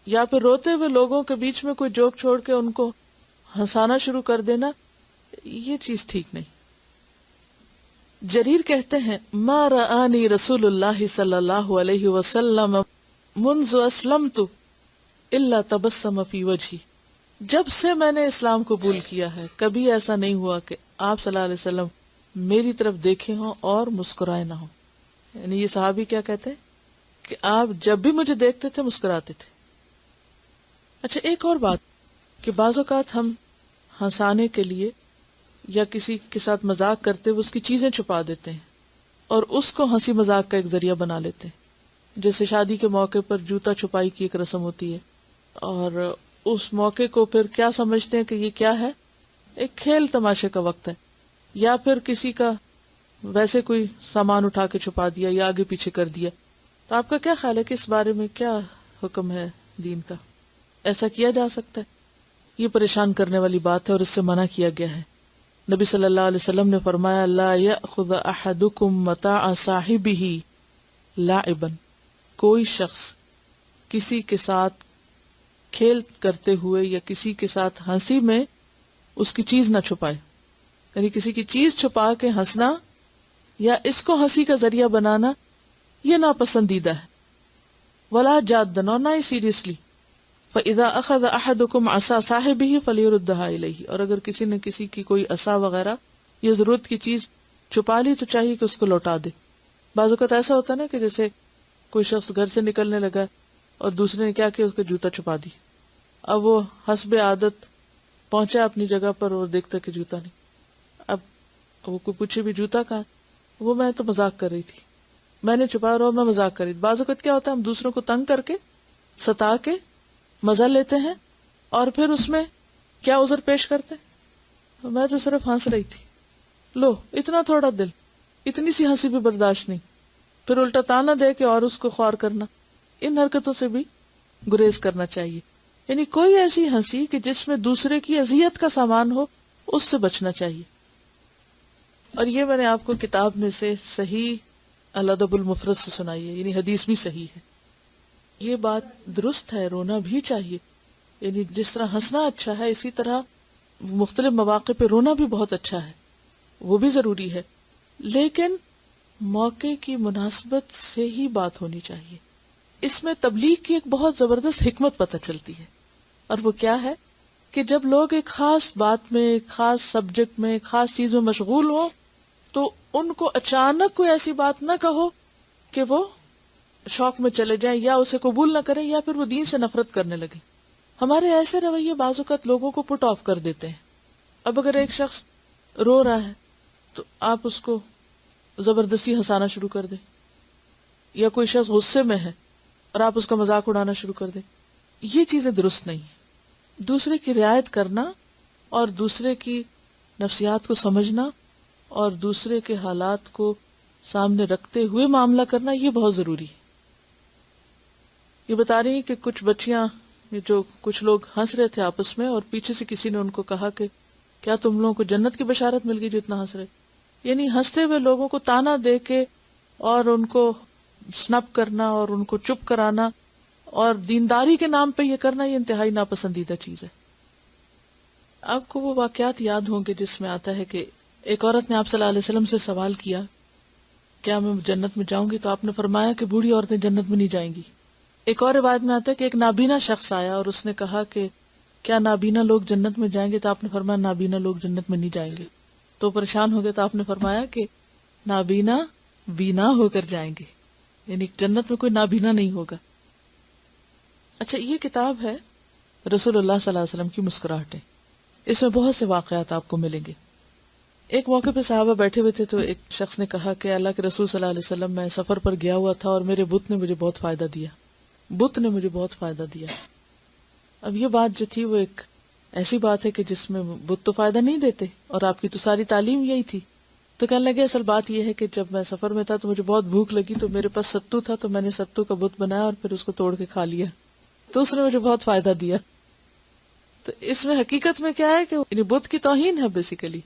یا پھر روتے ہوئے لوگوں کے بیچ میں کوئی جوک چھوڑ کے ان کو ہنسانا شروع کر دینا، یہ چیز ٹھیک نہیں. جریر کہتے ہیں ما رآنی رسول اللہ صلی اللہ علیہ وسلم منذ اسلمت الا تبسم فی وجہی، جب سے میں نے اسلام قبول کیا ہے کبھی ایسا نہیں ہوا کہ آپ صلی اللہ علیہ وسلم میری طرف دیکھے ہوں اور مسکرائے نہ ہوں. یعنی یہ صحابی کیا کہتے ہیں کہ آپ جب بھی مجھے دیکھتے تھے مسکراتے تھے. اچھا ایک اور بات کہ بعض اوقات ہم ہنسانے کے لیے یا کسی کے ساتھ مذاق کرتے ہوئے اس کی چیزیں چھپا دیتے ہیں اور اس کو ہنسی مذاق کا ایک ذریعہ بنا لیتے ہیں. جیسے شادی کے موقع پر جوتا چھپائی کی ایک رسم ہوتی ہے، اور اس موقع کو پھر کیا سمجھتے ہیں کہ یہ کیا ہے، ایک کھیل تماشے کا وقت ہے، یا پھر کسی کا ویسے کوئی سامان اٹھا کے چھپا دیا یا آگے پیچھے کر دیا. تو آپ کا کیا خیال ہے کہ اس بارے میں کیا حکم ہے دین کا؟ ایسا کیا جا سکتا ہے؟ یہ پریشان کرنے والی بات ہے اور اس سے منع کیا گیا ہے. نبی صلی اللہ علیہ وسلم نے فرمایا لا یأخذ احدکم متاع صاحبہ لاعبا، کوئی شخص کسی کے ساتھ کھیل کرتے ہوئے یا کسی کے ساتھ ہنسی میں اس کی چیز نہ چھپائے. یعنی کسی کی چیز چھپا کے ہنسنا یا اس کو ہنسی کا ذریعہ بنانا یہ ناپسندیدہ ہے. ولا جادن، اور نہ ہی سیریسلی. فَإِذَا أَخَذَ أَحَدُكُمْ عَصَا صَاحِبِهِ فَلْيُرُدَّهَا إِلَيْهِ، اور اگر کسی نے کسی کی کوئی عصا وغیرہ یا ضرورت کی چیز چھپا لی تو چاہیے کہ اس کو لوٹا دے. بعض اوقات ایسا ہوتا ہے نا کہ جیسے کوئی شخص گھر سے نکلنے لگا اور دوسرے نے کیا کیا، اس کا جوتا چھپا دی. اب وہ حسب عادت پہنچا اپنی جگہ پر اور دیکھتا کہ جوتا نہیں. اب وہ کوئی پوچھے بھی جوتا کہاں، وہ میں تو مذاق کر رہی تھی، میں نے چھپایا اور میں مذاق کر رہی تھی. بعض اوقات کیا ہوتا ہے ہم دوسروں کو تنگ کر کے ستا کے مزہ لیتے ہیں اور پھر اس میں کیا عذر پیش کرتے ہیں، میں تو صرف ہنس رہی تھی. لو اتنا تھوڑا دل، اتنی سی ہنسی بھی برداشت نہیں، پھر الٹا تانا دے کے اور اس کو خوار کرنا. ان حرکتوں سے بھی گریز کرنا چاہیے. یعنی کوئی ایسی ہنسی کہ جس میں دوسرے کی اذیت کا سامان ہو، اس سے بچنا چاہیے. اور یہ میں نے آپ کو کتاب میں سے صحیح الادب المفرد سے سنائی ہے، یعنی حدیث بھی صحیح ہے. یہ بات درست ہے، رونا بھی چاہیے. یعنی جس طرح ہنسنا اچھا ہے، اسی طرح مختلف مواقع پہ رونا بھی بہت اچھا ہے، وہ بھی ضروری ہے. لیکن موقع کی مناسبت سے ہی بات ہونی چاہیے. اس میں تبلیغ کی ایک بہت زبردست حکمت پتہ چلتی ہے، اور وہ کیا ہے کہ جب لوگ ایک خاص بات میں، ایک خاص سبجیکٹ میں، ایک خاص چیز میں مشغول ہوں تو ان کو اچانک کوئی ایسی بات نہ کہو کہ وہ شوق میں چلے جائیں یا اسے قبول نہ کریں یا پھر وہ دین سے نفرت کرنے لگے. ہمارے ایسے رویے بعض اوقات لوگوں کو پٹ آف کر دیتے ہیں. اب اگر ایک شخص رو رہا ہے تو آپ اس کو زبردستی ہنسانا شروع کر دیں، یا کوئی شخص غصے میں ہے اور آپ اس کا مذاق اڑانا شروع کر دیں. یہ چیزیں درست نہیں ہیں. دوسرے کی رعایت کرنا اور دوسرے کی نفسیات کو سمجھنا اور دوسرے کے حالات کو سامنے رکھتے ہوئے معاملہ کرنا، یہ بہت ضروری ہے. یہ بتا رہی ہیں کہ کچھ بچیاں، جو کچھ لوگ ہنس رہے تھے آپس میں، اور پیچھے سے کسی نے ان کو کہا کہ کیا تم لوگوں کو جنت کی بشارت مل گئی جو اتنا ہنس رہے. یعنی ہنستے ہوئے لوگوں کو تانا دے کے اور ان کو سنپ کرنا اور ان کو چپ کرانا اور دینداری کے نام پہ یہ کرنا، یہ انتہائی ناپسندیدہ چیز ہے. آپ کو وہ واقعات یاد ہوں گے جس میں آتا ہے کہ ایک عورت نے آپ صلی اللہ علیہ وسلم سے سوال کیا کیا میں جنت میں جاؤں گی، تو آپ نے فرمایا کہ بوڑھی عورتیں جنت میں نہیں جائیں گی. ایک اور روایت میں آتا ہے کہ ایک نابینا شخص آیا اور اس نے کہا کہ کیا نابینا لوگ جنت میں جائیں گے، تو آپ نے فرمایا نابینا لوگ جنت میں نہیں جائیں گے. تو پریشان ہو گئے تو آپ نے فرمایا کہ نابینا بینا ہو کر جائیں گے، یعنی جنت میں کوئی نابینا نہیں ہوگا. اچھا، یہ کتاب ہے رسول اللہ صلی اللہ علیہ وسلم کی مسکراہٹیں. اس میں بہت سے واقعات آپ کو ملیں گے. ایک موقع پہ صحابہ بیٹھے ہوئے تھے تو ایک شخص نے کہا کہ اللہ کے رسول صلی اللہ علیہ وسلم، میں سفر پر گیا ہوا تھا اور میرے بت نے مجھے بہت فائدہ دیا، بت نے مجھے بہت فائدہ دیا. اب یہ بات جو تھی وہ ایک ایسی بات ہے کہ جس میں بت تو فائدہ نہیں دیتے، اور آپ کی تو ساری تعلیم یہی تھی. تو کہنے لگے اصل بات یہ ہے کہ جب میں سفر میں تھا تو مجھے بہت بھوک لگی، تو میرے پاس ستو تھا تو میں نے ستو کا بت بنایا اور پھر اس کو توڑ کے کھا لیا، تو اس نے مجھے بہت فائدہ دیا. تو اس میں حقیقت میں کیا ہے کہ بت کی توہین ہے بیسیکلی،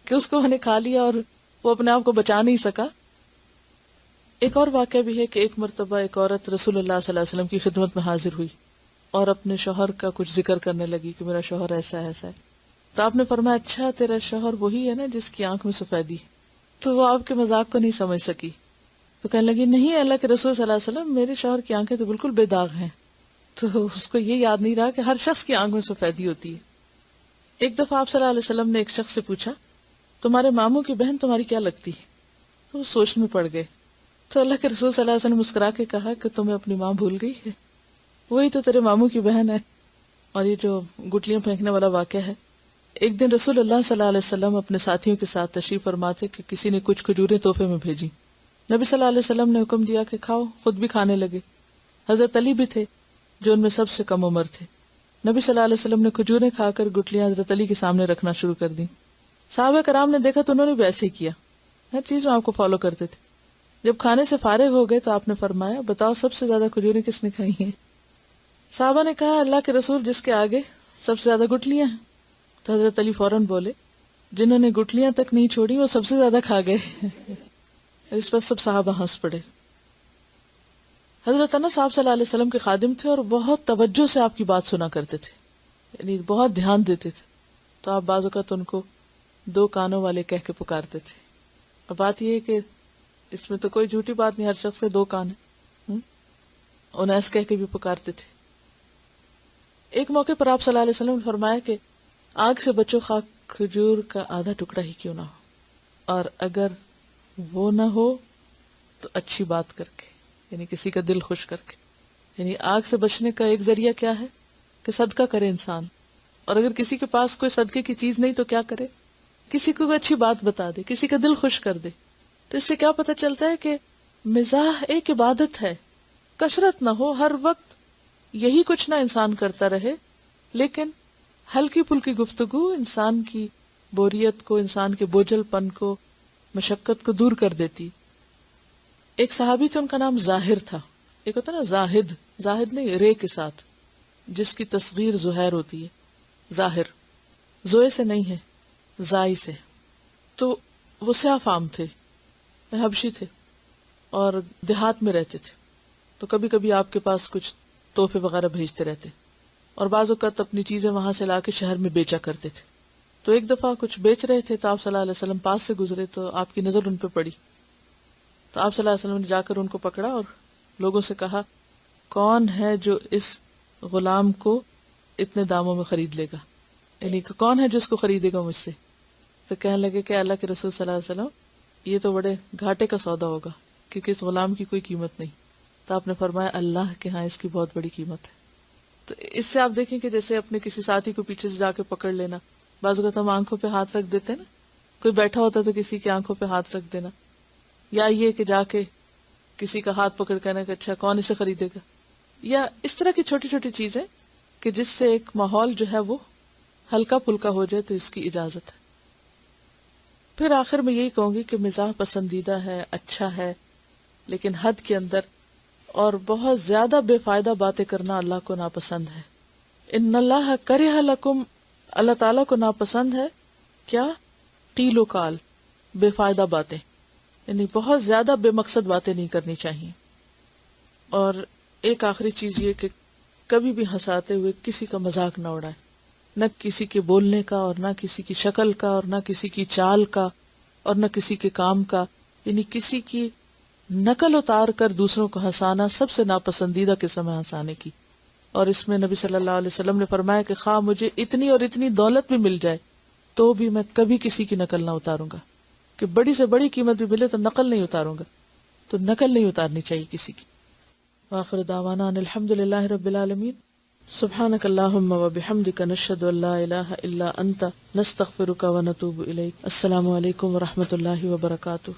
کہ اس کو میں نے کھا لیا اور وہ اپنے آپ کو بچا نہیں سکا. ایک اور واقعہ بھی ہے کہ ایک مرتبہ ایک عورت رسول اللہ صلی اللہ علیہ وسلم کی خدمت میں حاضر ہوئی اور اپنے شوہر کا کچھ ذکر کرنے لگی کہ میرا شوہر ایسا ایسا ہے. تو آپ نے فرمایا اچھا تیرا شوہر وہی ہے نا جس کی آنکھ میں سفیدی. تو وہ آپ کے مذاق کو نہیں سمجھ سکی، تو کہنے لگی نہیں اللہ کے رسول صلی اللہ علیہ وسلم، میرے شوہر کی آنکھیں تو بالکل بے داغ ہیں. تو اس کو یہ یاد نہیں رہا کہ ہر شخص کی آنکھ میں سفیدی ہوتی ہے. ایک دفعہ آپ صلی اللہ علیہ وسلم نے ایک شخص سے پوچھا تمہارے ماموں کی بہن تمہاری کیا لگتی ہے؟ تو وہ سوچ میں پڑ گئے. تو اللہ کے رسول صلی اللہ علیہ وسلم مسکرا کے کہا کہ تمہیں اپنی ماں بھول گئی ہے، وہی تو تیرے ماموں کی بہن ہے. اور یہ جو گٹلیاں پھینکنے والا واقعہ ہے، ایک دن رسول اللہ صلی اللہ علیہ وسلم اپنے ساتھیوں کے ساتھ تشریف فرما تھے کہ کسی نے کچھ کھجوریں تحفے میں بھیجی. نبی صلی اللہ علیہ وسلم نے حکم دیا کہ کھاؤ، خود بھی کھانے لگے. حضرت علی بھی تھے جو ان میں سب سے کم عمر تھے. نبی صلی اللہ علیہ وسلم نے کھجوریں کھا کر گٹلیاں حضرت علی کے سامنے رکھنا شروع کر دی. صحابہ کرام نے دیکھا تو انہوں نے بھی ایسے ہی کیا، ہر چیز میں آپ کو فالو کرتے تھے. جب کھانے سے فارغ ہو گئے تو آپ نے فرمایا بتاؤ سب سے زیادہ کھجوریں کس نے کھائی ہیں؟ صحابہ نے کہا اللہ کے رسول جس کے آگے سب سے زیادہ گٹلیاں ہیں. تو حضرت علی فوراً بولے جنہوں نے گٹلیاں تک نہیں چھوڑی وہ سب سے زیادہ کھا گئے. اس پر سب صحابہ ہنس پڑے. حضرت انس صاحب صلی اللہ علیہ وسلم کے خادم تھے اور بہت توجہ سے آپ کی بات سنا کرتے تھے، یعنی بہت دھیان دیتے تھے. تو آپ بعض اوقات ان کو 2 کانوں والے کہہ کے پکارتے تھے. اب بات یہ ہے کہ اس میں تو کوئی جھوٹی بات نہیں، ہر شخص کے 2 کان ہیں. انیس کہہ کے بھی پکارتے تھے. ایک موقع پر آپ صلی اللہ علیہ وسلم نے فرمایا کہ آگ سے بچو خواہ کھجور کا آدھا ٹکڑا ہی کیوں نہ ہو, اور اگر وہ نہ ہو تو اچھی بات کر کے, یعنی کسی کا دل خوش کر کے. یعنی آگ سے بچنے کا ایک ذریعہ کیا ہے کہ صدقہ کرے انسان, اور اگر کسی کے پاس کوئی صدقے کی چیز نہیں تو کیا کرے, کسی کو اچھی بات بتا دے, کسی کا دل خوش کر دے. تو اس سے کیا پتہ چلتا ہے کہ مزاح ایک عبادت ہے, کثرت نہ ہو, ہر وقت یہی کچھ نہ انسان کرتا رہے, لیکن ہلکی پھلکی گفتگو انسان کی بوریت کو, انسان کے بوجھل پن کو, مشقت کو دور کر دیتی. ایک صحابی تھے, ان کا نام ظاہر تھا. ایک ہوتا نا زاہد, زاہد نہیں رے کے ساتھ, جس کی تصغیر زہیر ہوتی ہے, ظاہر زوئے سے نہیں ہے, زائی سے. تو وہ سیاہ فام تھے, حبشی تھے, اور دیہات میں رہتے تھے. تو کبھی کبھی آپ کے پاس کچھ تحفے وغیرہ بھیجتے رہتے, اور بعض اوقات اپنی چیزیں وہاں سے لا کے شہر میں بیچا کرتے تھے. تو ایک دفعہ کچھ بیچ رہے تھے تو آپ صلی اللہ علیہ وسلم پاس سے گزرے, تو آپ کی نظر ان پہ پڑی. تو آپ صلی اللہ علیہ وسلم نے جا کر ان کو پکڑا اور لوگوں سے کہا, کون ہے جو اس غلام کو اتنے داموں میں خرید لے گا, یعنی کہ کون ہے جو اس کو خریدے گا مجھ سے. تو کہنے لگے کہ اللہ کے رسول صلی اللہ علیہ وسلم, یہ تو بڑے گھاٹے کا سودا ہوگا, کیونکہ اس غلام کی کوئی قیمت نہیں. تو آپ نے فرمایا اللہ کے ہاں اس کی بہت بڑی قیمت ہے. تو اس سے آپ دیکھیں کہ جیسے اپنے کسی ساتھی کو پیچھے سے جا کے پکڑ لینا, بعض اوقات ہم آنکھوں پہ ہاتھ رکھ دیتے نا, کوئی بیٹھا ہوتا تو کسی کی آنکھوں پہ ہاتھ رکھ دینا, یا یہ کہ جا کے کسی کا ہاتھ پکڑ کہنا کہ اچھا کون اسے خریدے گا, یا اس طرح کی چھوٹی چھوٹی چیزیں کہ جس سے ایک ماحول جو ہے وہ ہلکا پھلکا ہو جائے, تو اس کی اجازت ہے. پھر آخر میں یہی کہوں گی کہ مزاح پسندیدہ ہے, اچھا ہے, لیکن حد کے اندر, اور بہت زیادہ بے فائدہ باتیں کرنا اللہ کو ناپسند ہے. ان اللہ کرہ لکم, اللہ تعالیٰ کو ناپسند ہے کیا, ٹیل و کال, بے فائدہ باتیں, یعنی بہت زیادہ بے مقصد باتیں نہیں کرنی چاہیے. اور ایک آخری چیز یہ کہ کبھی بھی ہنساتے ہوئے کسی کا مذاق نہ اڑائے, نہ کسی کے بولنے کا, اور نہ کسی کی شکل کا, اور نہ کسی کی چال کا, اور نہ کسی کے کام کا. یعنی کسی کی نقل اتار کر دوسروں کو ہنسانا سب سے ناپسندیدہ قسم ہے ہنسانے کی. اور اس میں نبی صلی اللہ علیہ وسلم نے فرمایا کہ خواہ مجھے اتنی اور اتنی دولت بھی مل جائے تو بھی میں کبھی کسی کی نقل نہ اتاروں گا, کہ بڑی سے بڑی قیمت بھی ملے تو نقل نہیں اتاروں گا. تو نقل نہیں اتارنی چاہیے کسی کی. وآخر دعوانا ان الحمد للہ رب العالمین. سبحانک اللہم وبحمدک نشہد ان لا الہ الا انت نستغفرک ونتوب الیک. السلام علیکم ورحمۃ اللہ وبرکاتہ.